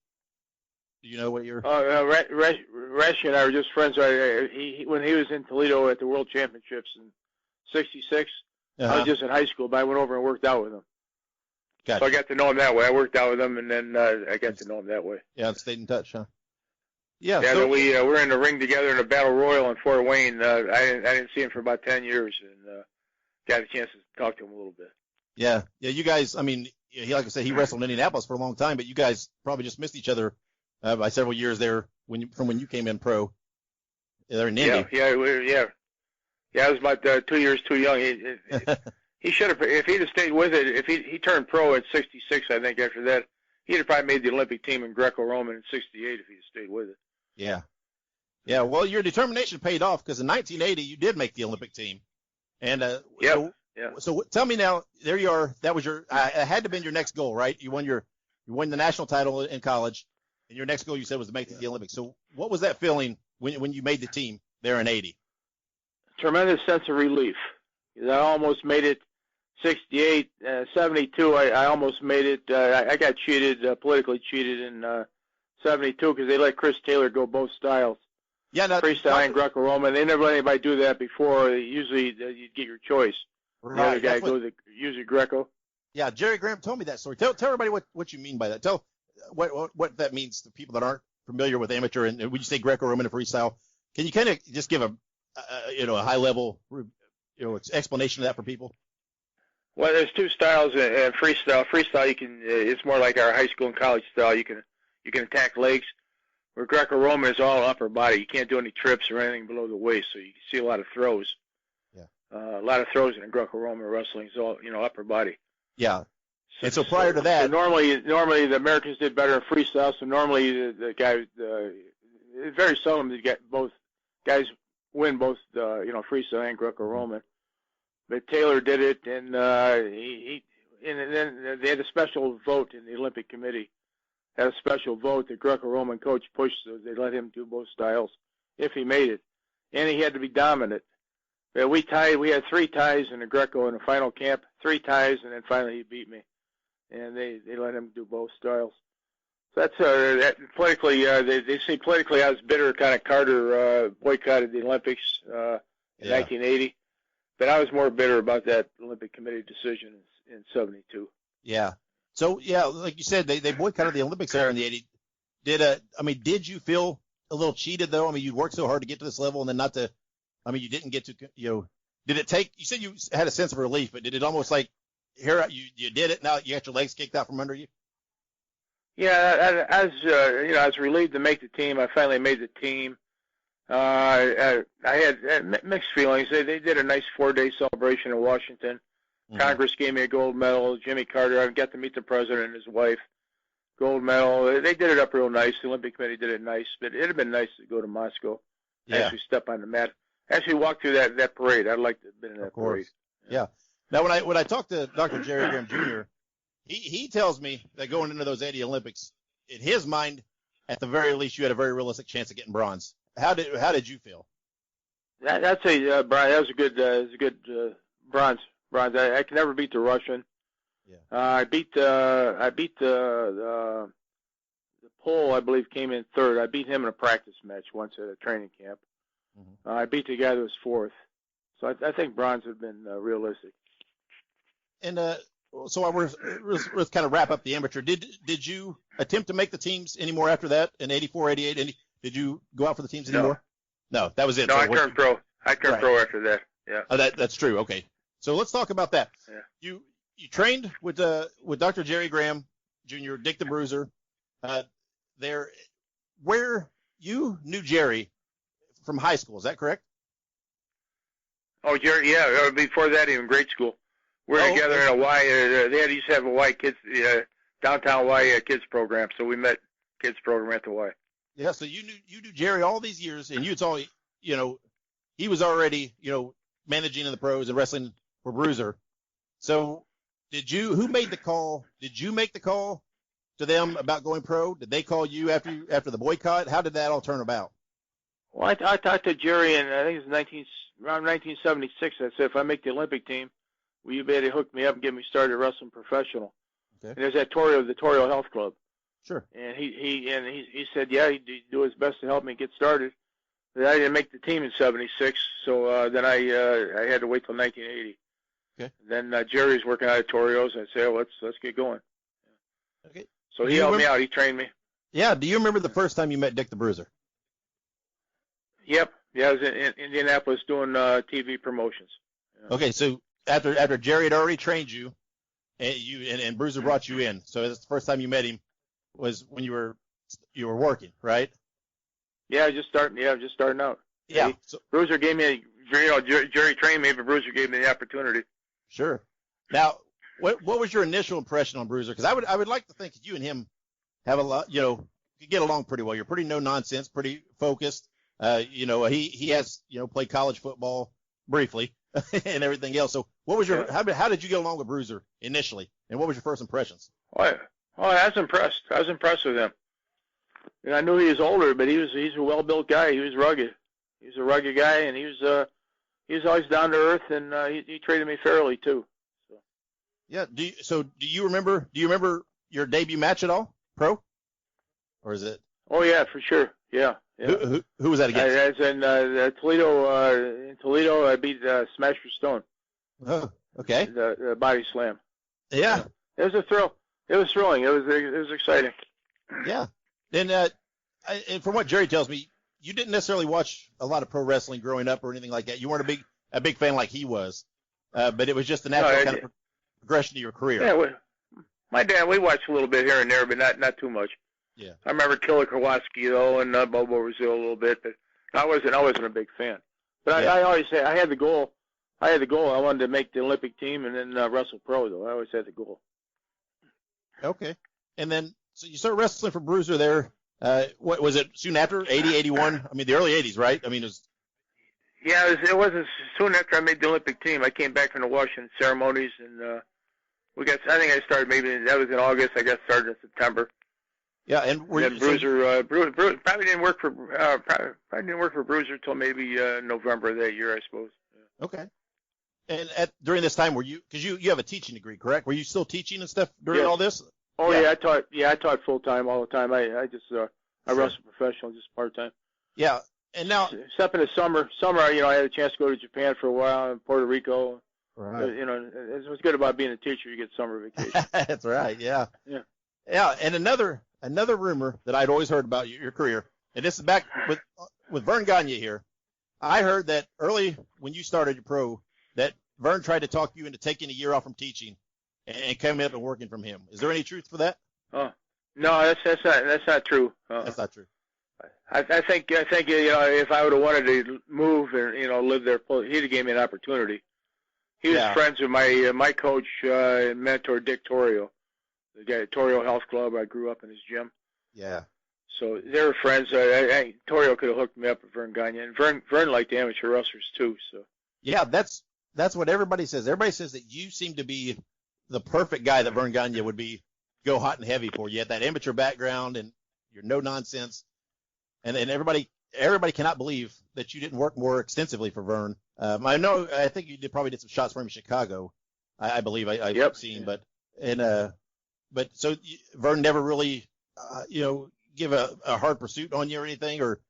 Do you know what year? Raschke and I were just friends. When he was in Toledo at the World Championships in '66, I was just in high school, but I went over and worked out with him. Gotcha. So I got to know him that way. I worked out with him, and then I got to know him that way. Yeah, stayed in touch, huh? Yeah. Yeah. So we were in the ring together in a battle royal in Fort Wayne. I didn't see him for about 10 years, and got a chance to talk to him a little bit. Yeah. Yeah. You guys. I mean, like I said, he wrestled in Indianapolis for a long time, but you guys probably just missed each other by several years there from when you came in pro. There in Indy. Yeah. I was about 2 years too young. He should have, if he'd have stayed with it. If he turned pro at '66, I think after that, he'd have probably made the Olympic team in Greco-Roman in '68 if he'd stayed with it. Yeah. Yeah. Well, your determination paid off because in 1980 you did make the Olympic team, and So tell me now, there you are. That was it had to have been your next goal, right? You won the national title in college, and your next goal you said was to make the Olympics. So what was that feeling when you made the team there in '80? Tremendous sense of relief. I almost made it. 68, 72, I almost made it. I got cheated, politically cheated in 72 because they let Chris Taylor go both styles. Yeah, freestyle and Greco-Roman. They never let anybody do that before. Usually you'd get your choice. Right. The other guy goes usually Greco. Yeah, Jerry Graham told me that story. Tell everybody what you mean by that. Tell what that means to people that aren't familiar with amateur and when you say Greco-Roman and freestyle. Can you kind of just give a high level explanation of that for people? Well, there's two styles in freestyle. Freestyle, it's more like our high school and college style. You can attack legs. Where Greco-Roman is all upper body. You can't do any trips or anything below the waist, so you can see a lot of throws. Yeah. A lot of throws in Greco-Roman wrestling is all upper body. Yeah. And so prior to that, so normally the Americans did better in freestyle. So normally the guy, it's very seldom to get both guys win both freestyle and Greco-Roman. But Taylor did it, and then they had a special vote in the Olympic Committee. Had a special vote. The Greco-Roman coach pushed, so they let him do both styles if he made it, and he had to be dominant. But we tied. We had 3 ties in the Greco in the final camp. 3 ties, and then finally he beat me, and they let him do both styles. So that's that politically. They say politically I was bitter. Kind of Carter boycotted the Olympics in 1980. But I was more bitter about that Olympic Committee decision in '72. Yeah. So like you said, they boycotted the Olympics there in the '80s. Did you feel a little cheated though? I mean, you worked so hard to get to this level, and then you didn't get to. Did it take? You said you had a sense of relief, but did it almost like here you did it? Now you got your legs kicked out from under you. Yeah, I was relieved to make the team. I finally made the team. I had mixed feelings. They did a nice 4-day celebration in Washington. Mm-hmm. Congress gave me a gold medal. Jimmy Carter, I got to meet the president and his wife. Gold medal. They did it up real nice. The Olympic Committee did it nice. But it'd have been nice to go to Moscow. Yeah. Actually step on the mat. Actually walk through that parade. I'd like to have been in that parade. Yeah. Now when I talked to Dr. Jerry Graham Jr., he tells me that going into those '80 Olympics, in his mind, at the very least, you had a very realistic chance of getting bronze. How did you feel? That's a Brian. That was a good bronze. I can never beat the Russian. Yeah. I beat the Pole. I believe came in 3rd. I beat him in a practice match once at a training camp. Mm-hmm. I beat the guy that was 4th. So I think bronze would have been realistic. And so we're kind of wrap up the amateur. Did you attempt to make the teams anymore after that in '84, '88? Did you go out for the teams anymore? No, that was it. No, I turned pro. I turned pro after that. Yeah. Oh, that's true. Okay. So let's talk about that. Yeah. You trained with Dr. Jerry Graham Jr., Dick the Bruiser. There, where you knew Jerry from high school, is that correct? Oh, Jerry, yeah. Before that, even grade school. We were together in Hawaii. They used to have a Hawaii kids, downtown Hawaii kids program. So we met kids program at the Hawaii. Yeah. So you knew Jerry all these years, and you saw, he was already, managing in the pros and wrestling for Bruiser. So who made the call? Did you make the call to them about going pro? Did they call you after the boycott? How did that all turn about? Well, I talked to Jerry, and I think it was around 1976. I said, if I make the Olympic team, will you be able to hook me up and get me started wrestling professional? Okay. And there's that the Torio Health Club. Sure. And he said, yeah, he'd do his best to help me get started. But I didn't make the team in '76, so then I had to wait till 1980. Okay. Then Jerry's working out at Torio's. I said, well, let's get going. Okay. So he helped me out. He trained me. Yeah. Do you remember the first time you met Dick the Bruiser? Yep. Yeah, I was in Indianapolis doing TV promotions. Yeah. Okay, so after Jerry had already trained you, and Bruiser brought you in, so that's the first time you met him was when you were working, right? Yeah, just starting out. Yeah. Bruiser gave me, Jerry trained me, but Bruiser gave me the opportunity. Sure. Now, what was your initial impression on Bruiser? Because I would like to think that you and him have a lot, you get along pretty well. You're pretty no nonsense, pretty focused. He has, played college football briefly and everything else. So what was how did you get along with Bruiser initially? And what was your first impressions? I was impressed. I was impressed with him. And I knew he was older, but he's a well-built guy. He was rugged. He was a rugged guy, and he was always down to earth, and he treated me fairly too. So. Yeah. Do you remember your debut match at all, pro? Or is it? Oh yeah, for sure. Yeah. Yeah. Who was that against? I was in Toledo. In Toledo, I beat Smasher Stone. Oh, okay. The body slam. Yeah. It was a thrill. It was thrilling. It was exciting. Yeah. And from what Jerry tells me, you didn't necessarily watch a lot of pro wrestling growing up or anything like that. You weren't a big fan like he was, but it was just the natural kind of progression of your career. Yeah. My dad, we watched a little bit here and there, but not too much. Yeah. I remember Killer Kowalski though, and Bobo Brazil a little bit, but I wasn't a big fan. But I always say I had the goal. I wanted to make the Olympic team and then wrestle pro though. I always had the goal. Okay. And then so you started wrestling for Bruiser there. What was it? Soon after 80, 81? I mean the early 80s, right? I mean it was. Yeah, it wasn't soon after I made the Olympic team. I came back from the Washington ceremonies and I think I started that was in August. I got started in September. Yeah, and Bruiser probably didn't work for Bruiser till maybe November of that year, I suppose. Yeah. Okay. And during this time, because you have a teaching degree, correct? Were you still teaching and stuff during all this? Oh yeah, I taught full time all the time. I just wrestled professional, just part time. Yeah, and now except in the summer, I had a chance to go to Japan for a while and Puerto Rico. Right. It's what's good about being a teacher. You get summer vacation. That's right. Yeah. Yeah. Yeah, and another rumor that I'd always heard about your career, and this is back with Vern Gagne here. I heard that early when you started your pro, that Vern tried to talk you into taking a year off from teaching and coming up and working from him. Is there any truth for that? Oh, no, that's not true. That's not true. I think if I would have wanted to move and live there, he'd have gave me an opportunity. He was friends with my coach and mentor Dick Torio. The guy at Torio Health Club. I grew up in his gym. Yeah. So they were friends. Torio could have hooked me up with Vern Gagne, and Vern liked amateur wrestlers too. So. Yeah, that's what everybody says. Everybody says that you seem to be the perfect guy that Vern Gagne would go hot and heavy for. You have that amateur background, and you're no nonsense. And everybody cannot believe that you didn't work more extensively for Vern. I think you probably did some shots for him in Chicago. I believe I've seen, but so Vern never really, give a hard pursuit on you or anything, or?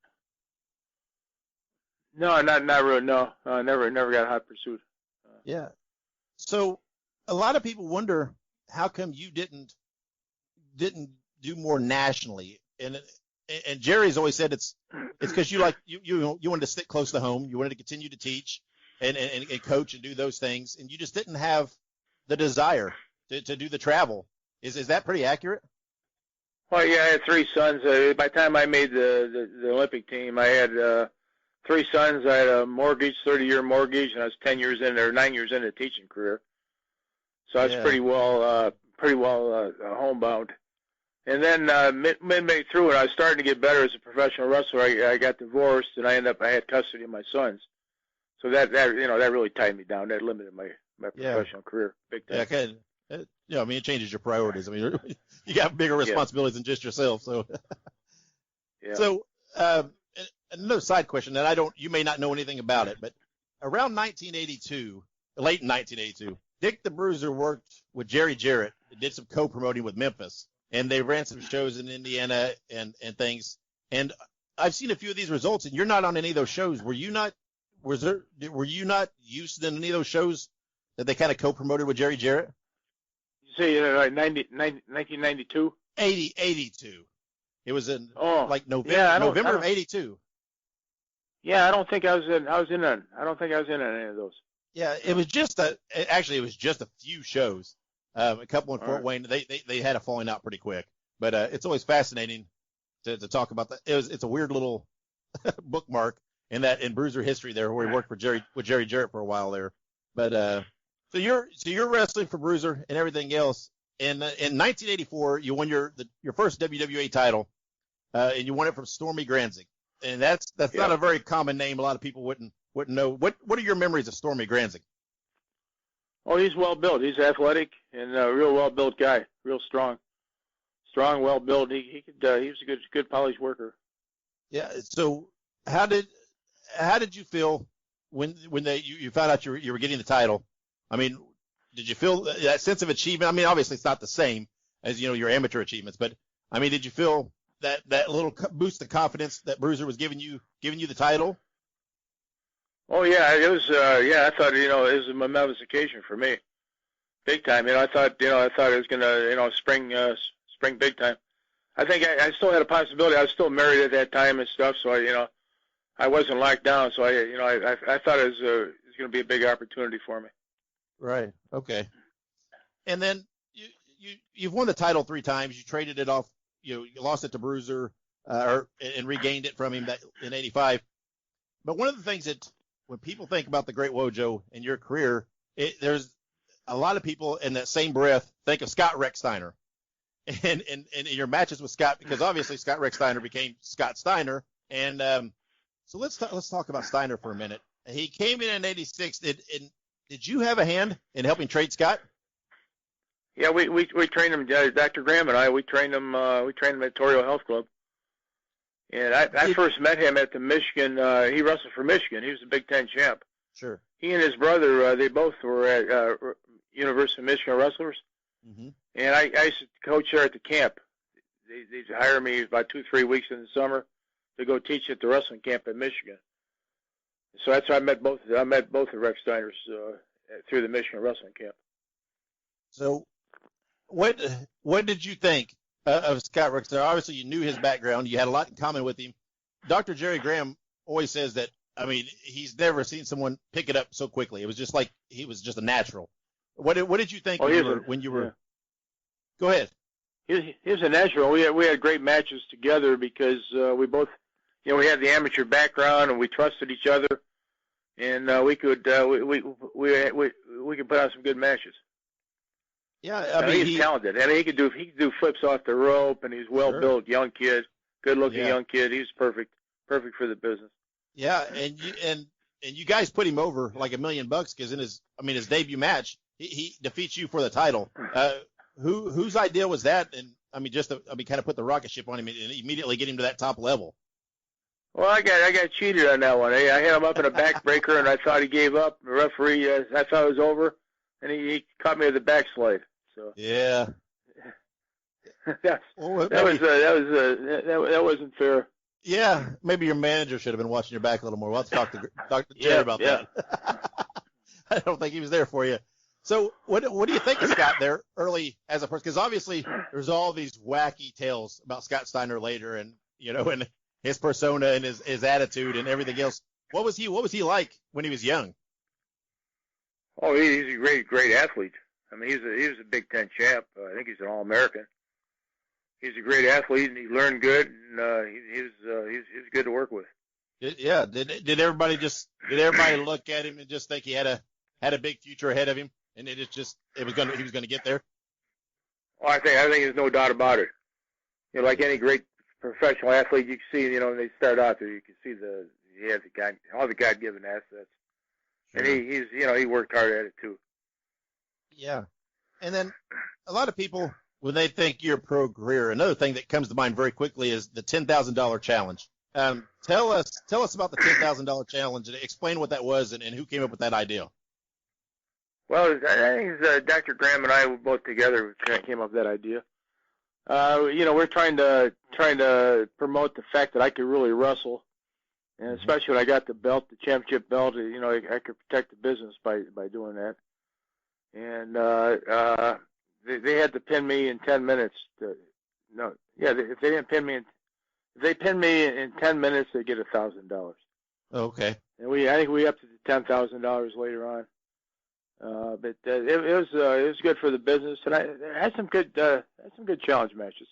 No, not really. No, never got a hot pursuit. Yeah. So a lot of people wonder how come you didn't do more nationally, and Jerry's always said it's because you wanted to stick close to home, you wanted to continue to teach and coach and do those things, and you just didn't have the desire to do the travel. Is that pretty accurate? Well, yeah, I had 3 sons. By the time I made the Olympic team, I had 3 sons. I had a mortgage, 30-year mortgage, and I was 9 years into the teaching career. So I was pretty well homebound. And then midway through, when I was starting to get better as a professional wrestler, I got divorced, and I had custody of my sons. So that really tied me down. That limited my professional career big time. Yeah, okay. I mean, it changes your priorities. I mean, you got bigger responsibilities than just yourself. So, yeah. So, another side question that you may not know anything about it, but around 1982, late in 1982, Dick the Bruiser worked with Jerry Jarrett and did some co-promoting with Memphis, and they ran some shows in Indiana and things. And I've seen a few of these results, and you're not on any of those shows. Were you not used in any of those shows that they kind of co-promoted with Jerry Jarrett? You say 1992? 82. It was in November, yeah, November of 82. Yeah, I don't think I was in. I don't think I was in any of those. Yeah, it was just a few shows. A couple in Fort Wayne. They had a falling out pretty quick, but it's always fascinating to talk about that. It's a weird little bookmark in Bruiser history there, where he worked with Jerry Jarrett for a while there. But so you're wrestling for Bruiser and everything else. In 1984, you won your first WWA title, and you won it from Stormy Granzig. And that's not a very common name. A lot of people wouldn't know. What are your memories of Stormy Granzig? Oh, he's well built. He's athletic and a real well built guy. Real strong, well built. He was a good polished worker. Yeah. So how did you feel when you found out you were getting the title? I mean, did you feel that sense of achievement? I mean, obviously it's not the same as your amateur achievements, but I mean, did you feel that little boost of confidence that Bruiser was giving you the title? Oh yeah, it was. I thought it was a momentous occasion for me, big time. I thought it was gonna spring big time. I think I still had a possibility. I was still married at that time and stuff, so I wasn't locked down. So I thought it was gonna be a big opportunity for me. Right. Okay. And then you've won the title 3 times. You traded it off. You lost it to Bruiser, and regained it from him in '85. But one of the things that when people think about the great Wojo and your career, there's a lot of people in that same breath think of Scott Rechsteiner and your matches with Scott, because obviously Scott Rechsteiner became Scott Steiner. And so let's talk about Steiner for a minute. He came in '86. Did you have a hand in helping trade Scott? Yeah, we trained him. Dr. Graham and I, we trained him at Torrio Health Club. And I first met him at the Michigan. He wrestled for Michigan. He was a Big Ten champ. Sure. He and his brother, they both were at University of Michigan wrestlers. Mm-hmm. And I used to coach there at the camp. They'd hire me about 2-3 weeks in the summer to go teach at the wrestling camp at Michigan. So that's how I met both the Rechsteiners through the Michigan wrestling camp. So, what did you think of Scott Rechsteiner? Obviously, you knew his background. You had a lot in common with him. Dr. Jerry Graham always says that. I mean, he's never seen someone pick it up so quickly. It was just like he was just a natural. What did you think when you were? Yeah. Go ahead. He was a natural. We had great matches together because we both, we had the amateur background and we trusted each other, and we could put on some good matches. Yeah, I mean, he's talented. I mean, he could do flips off the rope, and he's well built, young kid, good looking young kid. He's perfect for the business. Yeah, and you guys put him over like $1 million because in his debut match he defeats you for the title. Whose idea was that? And kind of put the rocket ship on him and immediately get him to that top level. Well, I got cheated on that one. I hit him up in a backbreaker, and I thought he gave up. The referee, I thought it was over, and he caught me with a backslide. So yeah, that wasn't fair. Yeah, maybe your manager should have been watching your back a little more. We'll have to talk to Dr. Jerry about that. I don't think he was there for you. So what do you think of Scott there early as a person? Because obviously there's all these wacky tales about Scott Steiner later, and and his persona and his attitude and everything else. What was he like when he was young? Oh, he's a great athlete. I mean, he was a Big Ten champ. I think he's an All-American. he's a great athlete, and he learned good, and he's good to work with. Yeah. Did everybody look at him and just think he had a big future ahead of him, and he was going to get there? Oh, I think there's no doubt about it. You know, like any great professional athlete, you can see, when they start out there, you can see all the God-given assets, and he worked hard at it too. Yeah, and then a lot of people, when they think your pro career, another thing that comes to mind very quickly is the $10,000 challenge. Tell us about the $10,000 challenge and explain what that was and who came up with that idea. Well, I think Dr. Graham and I were both together came up with that idea. We're trying to promote the fact that I could really wrestle, and especially when I got the belt, the championship belt. I could protect the business by doing that. And they had to pin me in 10 minutes. If they pin me in 10 minutes, they get $1,000. Okay. And I think we upped it to $10,000 later on. But it was good for the business, and I had some good challenge matches.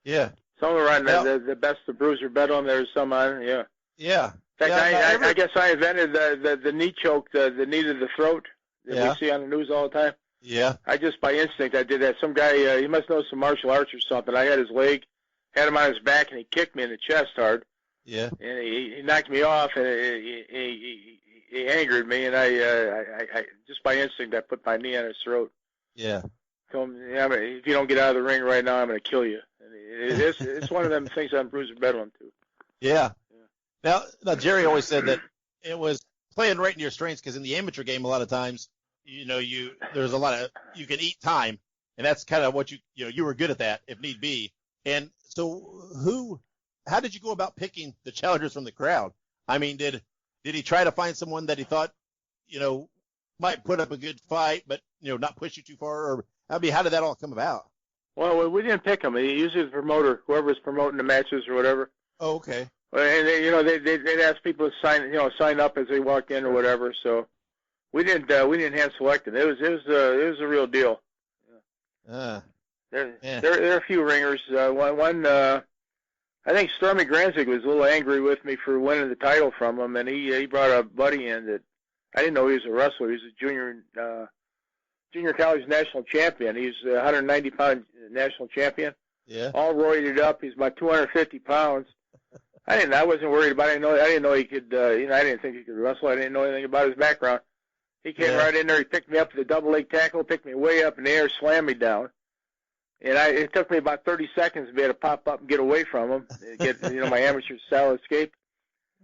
Yeah. Some were on the best of Bruiser Bedlam. There's some on, yeah. Yeah. In fact, I guess I invented the knee choke, the knee to the throat that we see on the news all the time. Yeah. I just by instinct I did that. Some guy, he must know some martial arts or something. I had his leg, had him on his back, and he kicked me in the chest hard. Yeah. And he knocked me off, and he angered me, and I just by instinct I put my knee on his throat. Yeah. Told him, if you don't get out of the ring right now, I'm going to kill you. And it's one of them things on Bruiser Bedlam too. Yeah. Now Jerry always said that it was playing right in your strengths, because in the amateur game a lot of times, there's a lot of, you can eat time, and that's kind of what you were good at that if need be. And so how did you go about picking the challengers from the crowd? I mean, did he try to find someone that he thought, might put up a good fight, but, not push you too far? Or, how did that all come about? Well, we didn't pick him. Usually the promoter, whoever's promoting the matches or whatever. Oh, okay. And they'd ask people to sign up as they walked in or whatever. So we didn't hand select them. It was a real deal. There are a few ringers. I think Stormy Granzig was a little angry with me for winning the title from him, and he brought a buddy in that I didn't know he was a wrestler. He was a junior college national champion. He's a 190-pound national champion. Yeah. All roided up. He's about 250 pounds. I wasn't worried about it. I didn't know he could. I didn't think he could wrestle. I didn't know anything about his background. He came right in there. He picked me up with a double leg tackle, picked me way up in the air, slammed me down. And it took me about 30 seconds to be able to pop up and get away from him, and get my amateur style escape.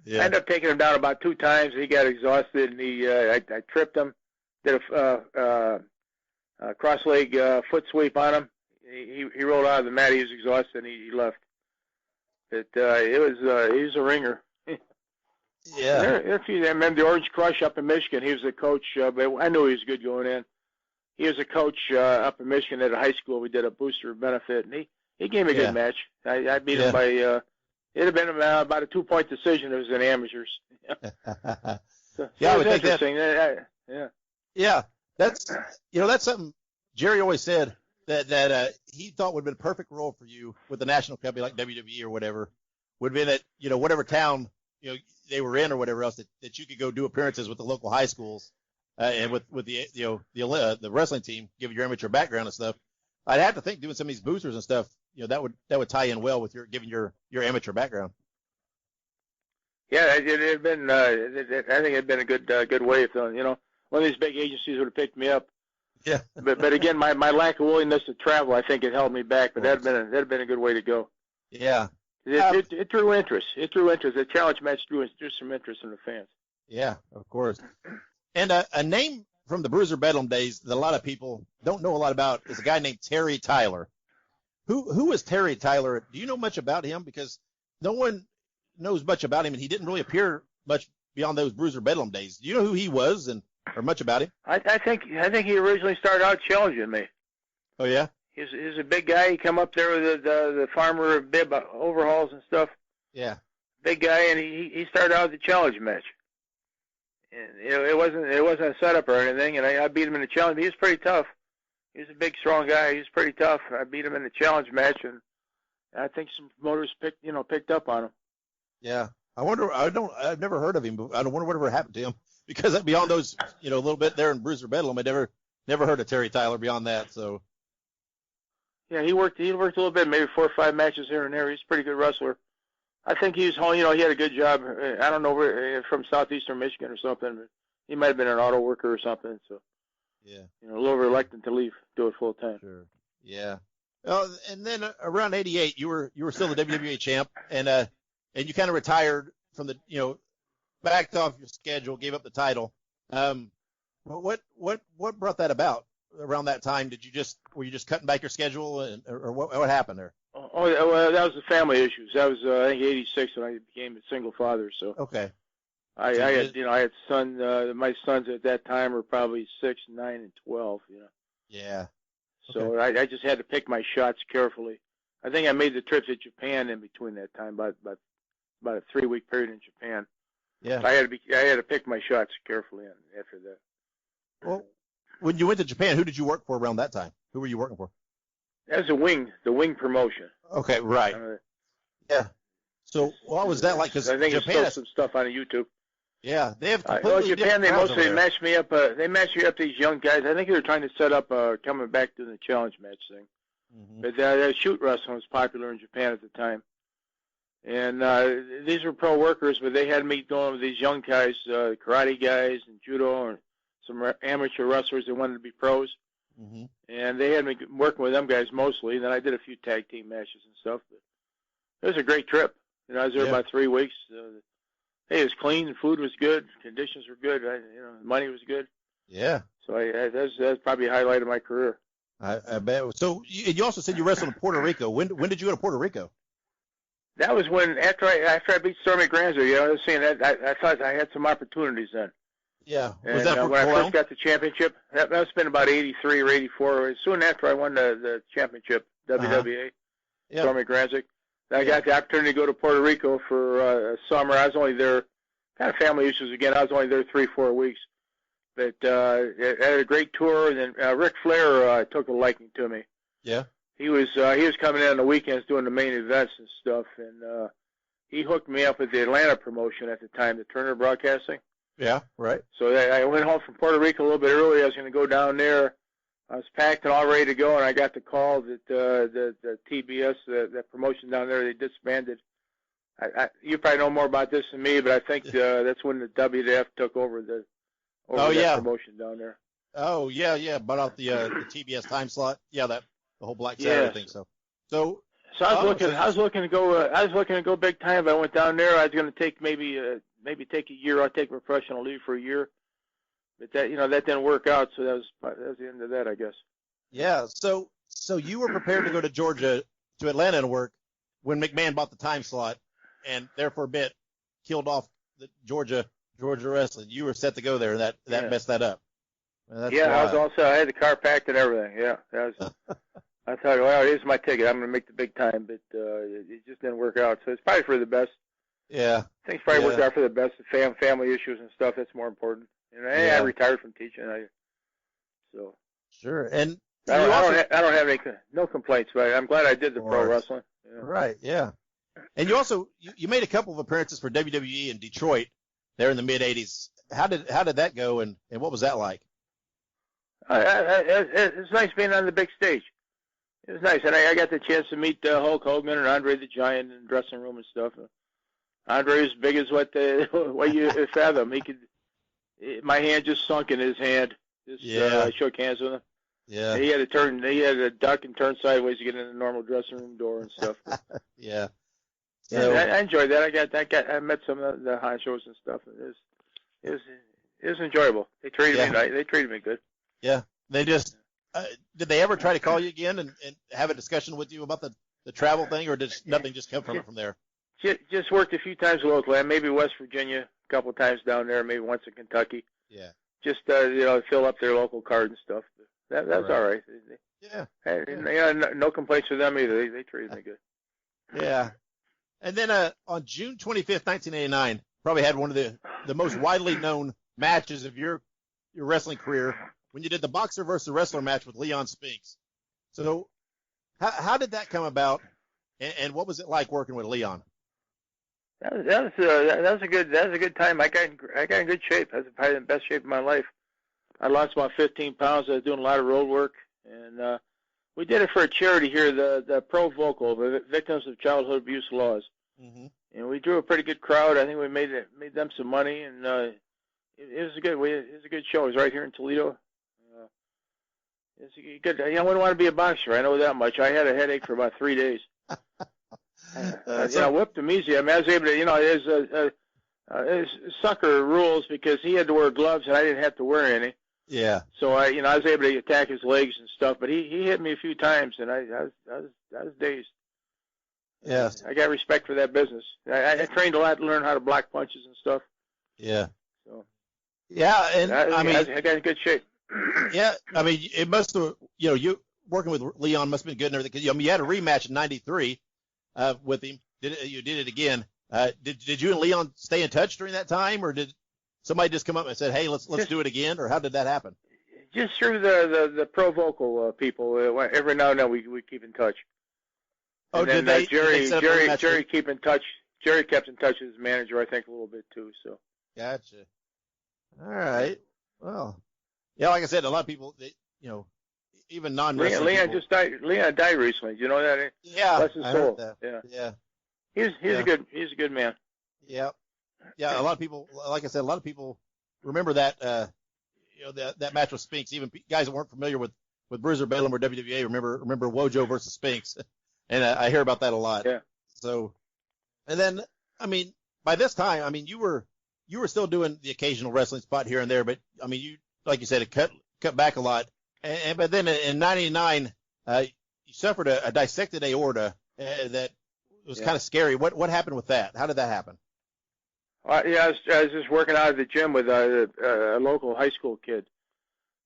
Yeah. I ended up taking him down about 2 times. He got exhausted, and I tripped him, did a cross leg foot sweep on him. He rolled out of the mat. He was exhausted, and he left. But he was a ringer. Yeah. There are a few. I remember the Orange Crush up in Michigan. He was the coach, but I knew he was good going in. He was a coach up in Michigan at a high school. We did a booster benefit, and he gave me a good match. I beat him by it had been about a 2-point decision. It was in amateurs. So I it would was think interesting. Yeah, that's something Jerry always said that he thought would have been a perfect role for you with the national company like WWE or whatever. Would have been at whatever town they were in or whatever else that you could go do appearances with the local high schools. And with the wrestling team, given your amateur background and stuff, I'd have to think doing some of these boosters and stuff, that would tie in well with given your amateur background. Yeah, it had been. I think it'd been a good way if one of these big agencies would have picked me up. Yeah. But again, my lack of willingness to travel, I think, it held me back. But that'd been a good way to go. Yeah. It drew interest. The challenge match drew some interest in the fans. Yeah, of course. And a name from the Bruiser Bedlam days that a lot of people don't know a lot about is a guy named Terry Tyler. Who is Terry Tyler? Do you know much about him? Because no one knows much about him, and he didn't really appear much beyond those Bruiser Bedlam days. Do you know who he was or much about him? I think he originally started out challenging me. Oh yeah. He's a big guy. He come up there with the farmer bib overhauls and stuff. Yeah. Big guy, and he started out the challenge match. And it wasn't a setup or anything, and I beat him in the challenge. He was pretty tough. He was a big, strong guy. He was pretty tough. I beat him in the challenge match, and I think some promoters picked up on him. Yeah. I've never heard of him, but I wonder whatever happened to him, because beyond those, a little bit there in Bruiser Bedlam, I never heard of Terry Tyler beyond that. So. Yeah, he worked a little bit, maybe 4 or 5 matches here and there. He's a pretty good wrestler. I think he was home, he had a good job. I don't know where, from southeastern Michigan or something, but he might have been an auto worker or something. So. Yeah. A little reluctant to do it full time. Sure. Yeah. And then around '88, you were still the WWE champ, and you kind of retired from the, backed off your schedule, gave up the title. What brought that about around that time? Were you just cutting back your schedule, or what happened there? Oh, well, that was the family issues. That was I think '86 when I became a single father. So. Okay. I had my sons at that time were probably 6, 9, and 12. Yeah. So okay. I just had to pick my shots carefully. I think I made the trip to Japan in between that time, about a 3-week period in Japan. Yeah. I had to pick my shots carefully after that. Well, when you went to Japan, who did you work for around that time? Who were you working for? That was the Wing promotion. Okay, right. Yeah. So what was that like? Because I think Japan there's still some stuff on YouTube. Yeah, they have completely Japan, they mostly matched me up. They matched me up these young guys. I think they were trying to set up coming back to the challenge match thing. Mm-hmm. But shoot wrestling was popular in Japan at the time. And these were pro workers, but they had me going with these young guys, karate guys and judo, and some amateur wrestlers that wanted to be pros. Mm-hmm. And they had me working with them guys mostly. And then I did a few tag team matches and stuff. But it was a great trip. I was there about 3 weeks. Hey, it was clean. The food was good. Conditions were good. The money was good. Yeah. So that's probably a highlight of my career. I bet. So you also said you wrestled in Puerto Rico. When did you go to Puerto Rico? That was when after I beat Stormy Granzer. I was saying that I thought I had some opportunities then. Yeah. Was that for when I first got the championship? That must have been about '83 or '84. Soon after I won the championship, WWA. Yeah. Stormy Granzer. I got the opportunity to go to Puerto Rico for a summer. I was only there, kind of family issues again. I was only there 3-4 weeks. But I had a great tour, and then Ric Flair took a liking to me. Yeah. He was coming in on the weekends doing the main events and stuff, and he hooked me up with the Atlanta promotion at the time, the Turner Broadcasting. Yeah, right. So I went home from Puerto Rico a little bit early. I was going to go down there. I was packed and all ready to go, and I got the call that the TBS, that promotion down there, they disbanded. You probably know more about this than me, but I think that's when the WWF took over that promotion down there. Oh yeah, bought out the TBS time slot. Yeah, the whole Black Saturday thing. So I was looking to go big time. If I went down there, I was going to take maybe take a year. I'll take professional leave for a year. But that didn't work out, so that was the end of that, I guess. Yeah. So you were prepared to go to Georgia, to Atlanta, and work when McMahon bought the time slot, and there for a bit killed off the Georgia wrestling. You were set to go there, and that messed that up. I was all set. I had the car packed and everything. Yeah, that was. I thought, well, here's my ticket. I'm going to make the big time, but it just didn't work out. So it's probably for the best. Yeah. Things probably worked out for the best. The family issues and stuff. That's more important. I retired from teaching. Sure, and I don't have no complaints, but I'm glad I did the pro wrestling. Yeah. Right, yeah. And you also you made a couple of appearances for WWE in Detroit there in the mid '80s. How did that go, and what was that like? It's nice being on the big stage. It was nice, and I got the chance to meet Hulk Hogan and Andre the Giant in the dressing room and stuff. Andre was big as what you fathom. He could. My hand just sunk in his hand. I shook hands with him. Yeah. He had to duck and turn sideways to get in the normal dressing room door and stuff. Yeah. So, I enjoyed that. I met some of the honchos and stuff. It was enjoyable. They treated me nice. They treated me good. Yeah. They just did they ever try to call you again and have a discussion with you about the travel thing, or did nothing just come from there? Just worked a few times locally, maybe West Virginia, a couple of times down there, maybe once in Kentucky. Yeah. Just fill up their local card and stuff. That's right. All right. Yeah. No complaints with them either. They treated me good. Yeah. And then on June 25th, 1989, probably had one of the most widely known matches of your wrestling career when you did the boxer versus wrestler match with Leon Spinks. So how did that come about? And what was it like working with Leon? That was a good time. I got in good shape. That's probably the best shape of my life. I lost about 15 pounds. I was doing a lot of road work, and we did it for a charity here, the Pro Vocal, the Victims of Childhood Abuse Laws. Mm-hmm. And we drew a pretty good crowd. I think we made them some money, and it was a good show. It was right here in Toledo. It's good. I wouldn't want to be a boxer. I know that much. I had a headache for about 3 days. I whipped him easy. I mean, I was able to, his sucker rules because he had to wear gloves and I didn't have to wear any. Yeah. So I was able to attack his legs and stuff, but he hit me a few times and I was dazed. Yeah. I got respect for that business. I trained a lot to learn how to block punches and stuff. Yeah. So. Yeah, and I mean, I got in good shape. Yeah, I mean, it must have, you working with Leon must have been good and everything. Cause, you had a rematch in '93 with him. You did it again. Did you and Leon stay in touch during that time, or did somebody just come up and said, "Hey, let's do it again," or how did that happen? Just through the Pro Vocal people. Every now and then we keep in touch. Oh, and then, did they? Jerry keep in touch. Jerry kept in touch with his manager, I think, a little bit too. So. Gotcha. All right. Well. Yeah, like I said, a lot of people, even non-wrestling Leon people. just died. Leon died recently. Do you know that? Yeah, bless his I soul. heard that. Yeah. Yeah. He's a good man. Yeah. Yeah, a lot of people, like I said, a lot of people remember that that match with Spinks. Even guys that weren't familiar with Bruiser Bellum or WWA remember Wojo versus Spinks, and I hear about that a lot. Yeah. So, and then I mean, by this time, I mean you were still doing the occasional wrestling spot here and there, but I mean you. Like you said, it cut back a lot. But then in '99, you suffered a dissected aorta that was kind of scary. What happened with that? How did that happen? I was just working out at the gym with a local high school kid,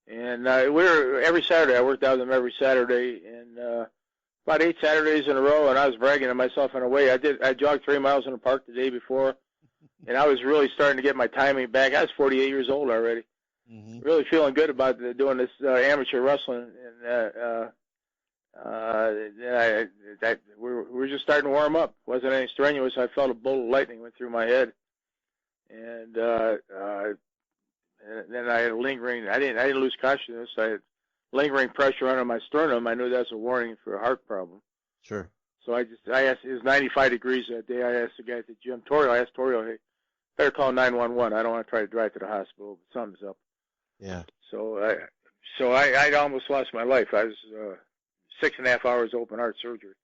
and we were every Saturday. I worked out with him every Saturday, and about 8 Saturdays in a row. And I was bragging to myself in a way. I jogged 3 miles in the park the day before, and I was really starting to get my timing back. I was 48 years old already. Mm-hmm. Really feeling good about doing this amateur wrestling, and we're just starting to warm up. Wasn't any strenuous. I felt a bolt of lightning went through my head, and then I had lingering. I didn't lose consciousness. I had lingering pressure under my sternum. I knew that's a warning for a heart problem. Sure. So I asked. It was 95 degrees that day. I asked the guy at the gym, I asked Torio, hey, better call 911. I don't want to try to drive to the hospital, but something's up. Yeah. So I almost lost my life. I was 6.5 hours open heart surgery.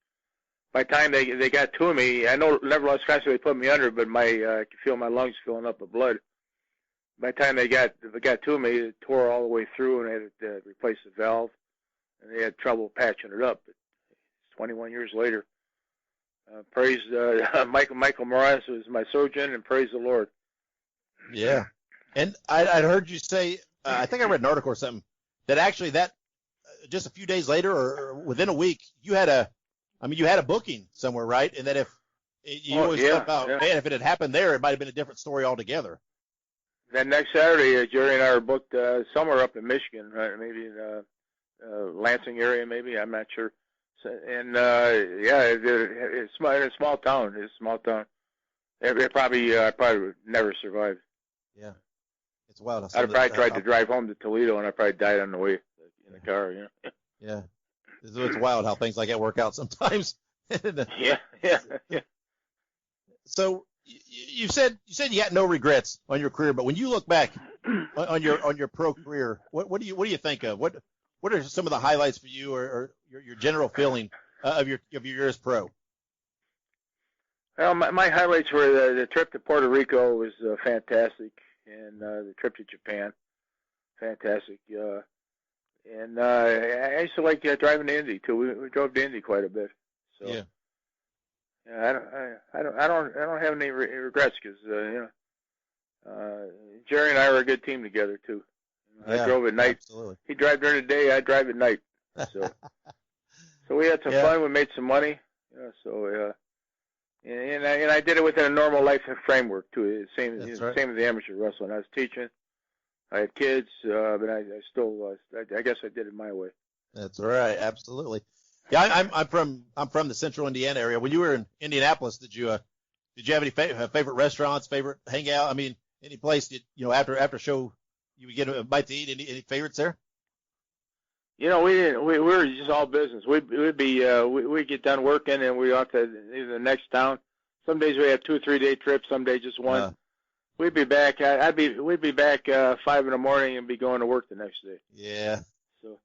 By the time they got to me, I never lost consciousness. They put me under, but I could feel my lungs filling up with blood. By the time they got to me, it tore all the way through, and they had to replace the valve, and they had trouble patching it up. But 21 years later, praise Michael Morales was my surgeon, and praise the Lord. Yeah. And I'd heard you say, I think I read an article or something, that actually just a few days later or within a week, you had a booking somewhere, right? And that if you always thought about, man, if it had happened there, it might have been a different story altogether. That next Saturday, Jerry and I were booked somewhere up in Michigan, right? Maybe in Lansing area, maybe. I'm not sure. So, and it's a small town. It's a small town. It probably would never survive. Yeah, it's wild. I'd have probably tried to drive home to Toledo, and I probably died on the way in the car. You know. Yeah, it's wild how things like that work out sometimes. Yeah. So you said you had no regrets on your career, but when you look back on your pro career, what do you think of? What are some of the highlights for you, or your general feeling of your year as pro? Well, my highlights were the trip to Puerto Rico was fantastic, and the trip to Japan, fantastic. And I used to like driving to Indy too. We drove to Indy quite a bit. So yeah. I don't have any regrets because Jerry and I were a good team together too. I drove at night. Absolutely. He drive during the day. I drive at night. So we had some fun. We made some money. And I did it within a normal life framework too. Same as the amateur wrestling. I was teaching. I had kids, but I still I guess I did it my way. That's right. Absolutely. Yeah, I'm from the Central Indiana area. When you were in Indianapolis, did you have any favorite restaurants, favorite hangout? I mean, any place that, after show you would get a bite to eat? Any favorites there? We didn't. We were just all business. We'd get done working and we off to either the next town. Some days we have 2 or 3 day trips. Some days just one. We'd be back. We'd be back 5 in the morning and be going to work the next day. Yeah. So.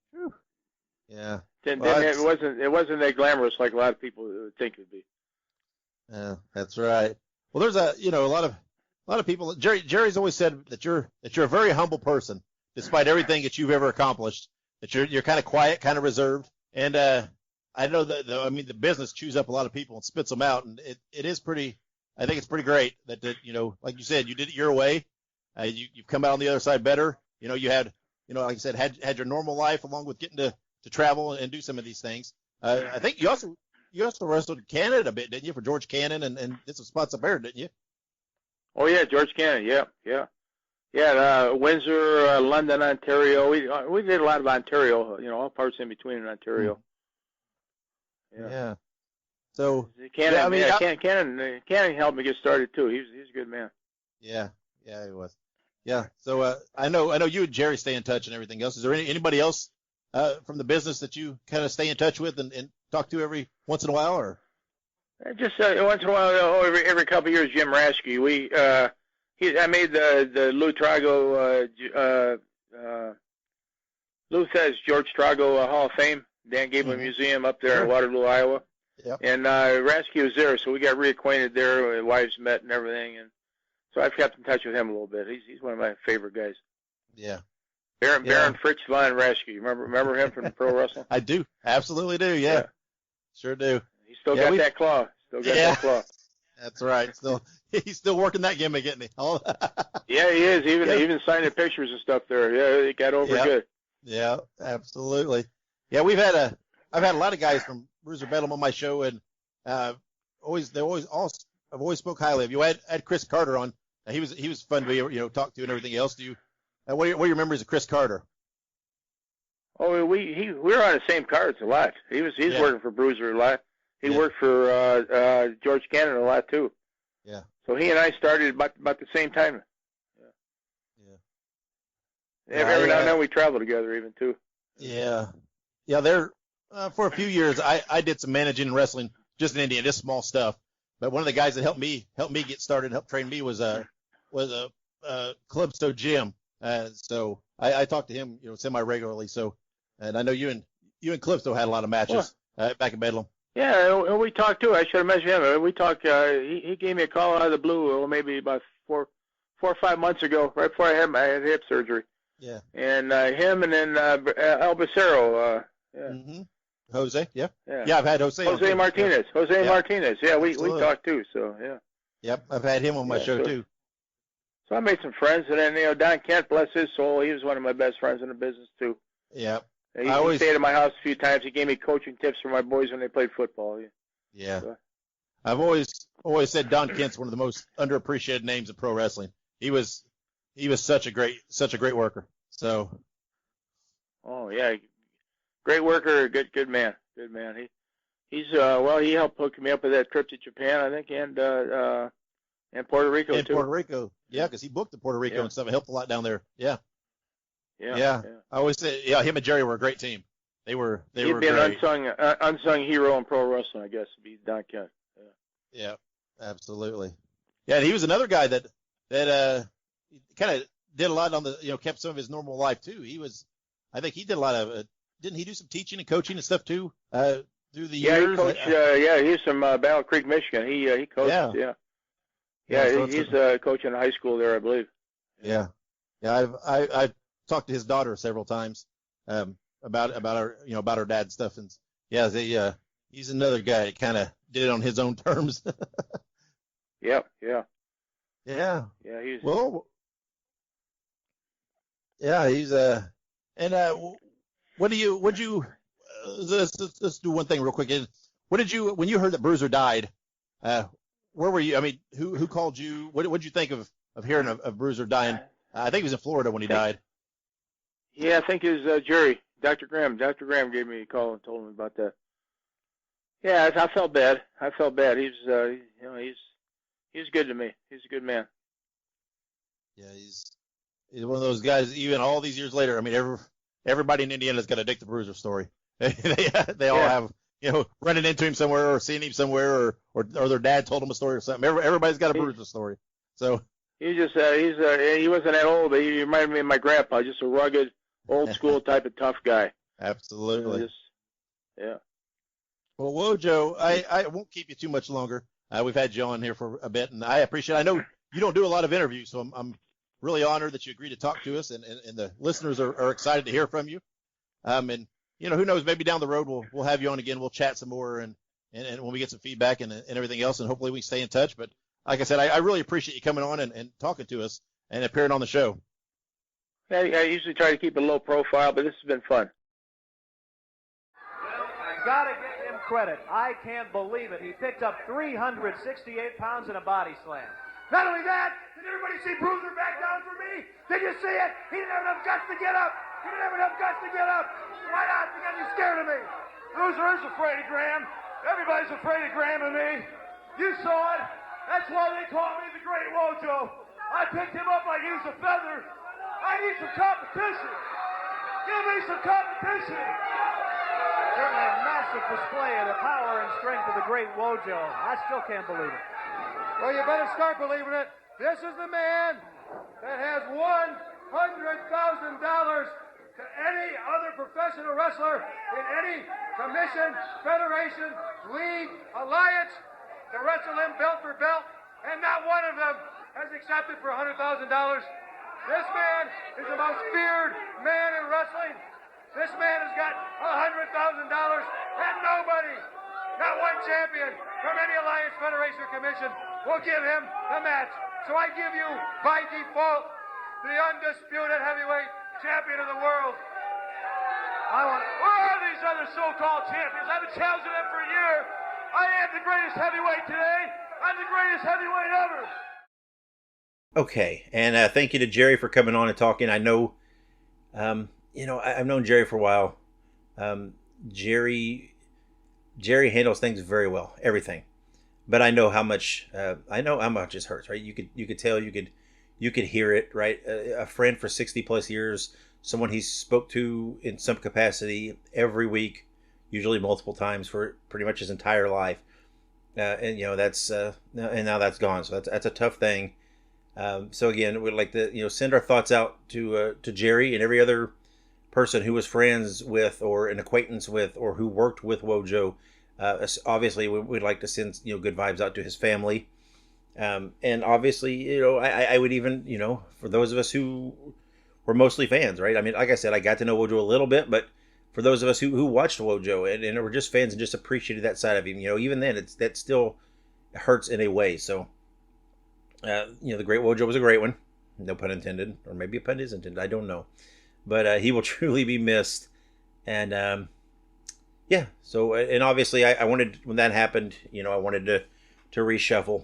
Yeah. It wasn't that glamorous like a lot of people would think it'd be. Yeah, that's right. Well, there's a lot of people. Jerry's always said that you're a very humble person, despite everything that you've ever accomplished. That you're kind of quiet, kind of reserved, and I know that the business chews up a lot of people and spits them out, and it is pretty. I think it's pretty great that like you said, you did it your way. You've come out on the other side better. You had like I said, had your normal life along with getting to travel and do some of these things. I think you also wrestled in Canada a bit, didn't you, for George Cannon and did some spots up there, didn't you? Oh yeah, George Cannon, yeah. Windsor, London, Ontario. We did a lot of Ontario, all parts in between in Ontario. Yeah. So Cannon helped me get started too. He's a good man. Yeah, he was. Yeah. So I know you and Jerry stay in touch and everything else. Is there anybody else from the business that you kind of stay in touch with and talk to every once in a while, or? Just once in a while, every couple of years, Jim Raschke. I made the Lou Trago, Lou says George Trago Hall of Fame. Dan gave him a museum up there in Waterloo, Iowa. Yep. And Raschke was there, so we got reacquainted there. Wives met and everything, and so I've kept in touch with him a little bit. He's one of my favorite guys. Yeah. Baron Fritz von Raschke. Remember him from pro wrestling? I do. Absolutely do. Yeah. Sure do. He still got that claw. That claw. That's right. He's still working that gimmick, isn't he? Yeah, he is. Even signing pictures and stuff there. Yeah, it got over good. Yeah, absolutely. Yeah, I've had a lot of guys from Bruiser Bedlam on my show, and I've always spoke highly of you. I had Chris Carter on. He was fun to talk to and everything else. Do you? What are your memories of Chris Carter? Oh, we were on the same cards a lot. He's working for Bruiser a lot. He worked for George Cannon a lot too. Yeah. So he and I started about the same time. Yeah. Every now and then we travel together even too. Yeah. Yeah. There for a few years I did some managing and wrestling just in Indiana, just small stuff. But one of the guys that helped me get started and helped train me was Calypso Jim. So I talked to him semi regularly. So and I know you and Calypso had a lot of matches back in Bedlam. Yeah, and we talked too. I should have mentioned him. We talked. He gave me a call out of the blue, maybe about 4 or 5 months ago, right before I had hip surgery. Yeah. And him, and then Albacero. Yeah. Mm-hmm. Jose. Yeah. I've had Jose. Jose Martinez. Martinez. Yeah, we talked too. So yeah. Yep, I've had him on my show too. So I made some friends, and then Don Kent, bless his soul, he was one of my best friends in the business too. Yeah. He stayed at my house a few times. He gave me coaching tips for my boys when they played football. Yeah. So. I've always said Don Kent's one of the most underappreciated names in pro wrestling. He was such a great worker. So. Oh yeah, great worker, good man. He's he helped hook me up with that trip to Japan, I think, and Puerto Rico too. Puerto Rico, yeah, because he booked to Puerto Rico and stuff. It helped a lot down there. Yeah. Yeah. I always say, him and Jerry were a great team. They were He'd be great. an unsung hero in pro wrestling, I guess, to be Don Kent. Yeah, absolutely. Yeah, and he was another guy that kind of did a lot on the kept some of his normal life too. I think he did a lot of didn't he do some teaching and coaching and stuff too through the years? He coached. He's from Battle Creek, Michigan. He coached. He's coaching in high school there, I believe. Yeah. I've talked to his daughter several times about her dad's stuff, and he's another guy that kind of did it on his own terms. Yeah. Yeah. Yeah. He's let's do one thing real quick. When you heard that Bruiser died, where were you? I mean, who called you? What did you think of hearing of Bruiser dying? I think he was in Florida when he died. Yeah, I think it was Jerry, Dr. Graham. Dr. Graham gave me a call and told me about that. Yeah, I felt bad. He's he's good to me. He's a good man. Yeah, he's one of those guys. Even all these years later, I mean, everybody in Indiana's got a Dick the Bruiser story. They all have, running into him somewhere or seeing him somewhere or their dad told him a story or something. Everybody's got a Bruiser story. So he wasn't that old, but he reminded me of my grandpa, just a rugged, old school type of tough guy. Absolutely. Yeah. Well, Wojo, I won't keep you too much longer. We've had you on here for a bit, and I appreciate it. I know you don't do a lot of interviews, so I'm really honored that you agreed to talk to us, and the listeners are excited to hear from you. And who knows, maybe down the road we'll have you on again. We'll chat some more, and when we get some feedback and everything else, and hopefully we can stay in touch. But like I said, I really appreciate you coming on and talking to us and appearing on the show. I usually try to keep a low profile, but this has been fun. Well, I gotta give him credit. I can't believe it. He picked up 368 pounds in a body slam. Not only that, did everybody see Bruiser back down for me? Did you see it? He didn't have enough guts to get up. Why not? Because he's scared of me. Bruiser is afraid of Graham. Everybody's afraid of Graham and me. You saw it. That's why they call me the Great Wojo. I picked him up like he was a feather. I need some competition. Give me some competition. Certainly a massive display of the power and strength of the Great Wojo. I still can't believe it. Well, you better start believing it. This is the man that has $100,000 to any other professional wrestler in any commission, federation, league, alliance to wrestle him belt for belt, and not one of them has accepted for $100,000. This man is the most feared man in wrestling. This man has got $100,000, and nobody, not one champion from any alliance, federation, or commission will give him a match. So I give you, by default, the undisputed heavyweight champion of the world. Where are these other so-called champions? I've been challenging them for a year. I am the greatest heavyweight today. I'm the greatest heavyweight ever. Okay, and thank you to Jerry for coming on and talking. I know, I've known Jerry for a while. Jerry handles things very well, everything. But I know how much it hurts, right? You could tell, you could hear it, right? A friend for 60 plus years, someone he spoke to in some capacity every week, usually multiple times for pretty much his entire life. And now that's gone. So that's a tough thing. So again, we'd like to, send our thoughts out to Jerry and every other person who was friends with or an acquaintance with or who worked with Wojo. Obviously, we'd like to send good vibes out to his family, and obviously, I would even for those of us who were mostly fans, right? I mean, like I said, I got to know Wojo a little bit, but for those of us who watched Wojo and were just fans and just appreciated that side of him, even then, that still hurts in a way. So, the Great Wojo was a great one, no pun intended, or maybe a pun is intended, I don't know, but he will truly be missed, and. Yeah. So, and obviously I wanted, when that happened, I wanted to reshuffle.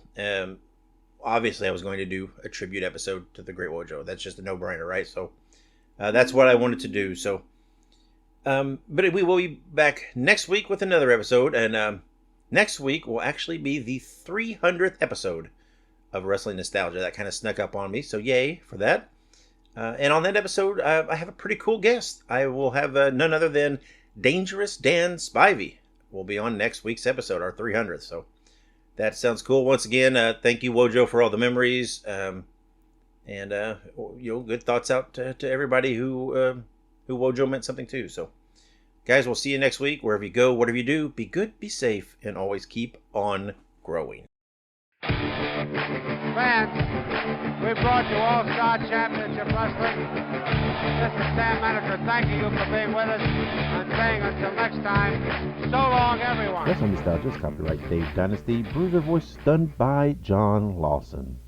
Obviously I was going to do a tribute episode to the Great Wojo. That's just a no-brainer, right? So, that's what I wanted to do. So, but we will be back next week with another episode. And, next week will actually be the 300th episode of Wrestling Nostalgia. That kind of snuck up on me. So yay for that. And on that episode, I have a pretty cool guest. I will have none other than Dangerous Dan Spivey will be on next week's episode, our 300th. So that sounds cool. Once again, thank you, Wojo, for all the memories. And good thoughts out to everybody who Wojo meant something to. So, guys, we'll see you next week. Wherever you go, whatever you do, be good, be safe, and always keep on growing. Fans, we brought you All-Star Championship Wrestling. This is Sam Manager thanking you for being with us and saying until next time, so long, everyone. Wrestling Nostalgia is copyright Dave Dynasty. Bruiser voice done by John Lawson.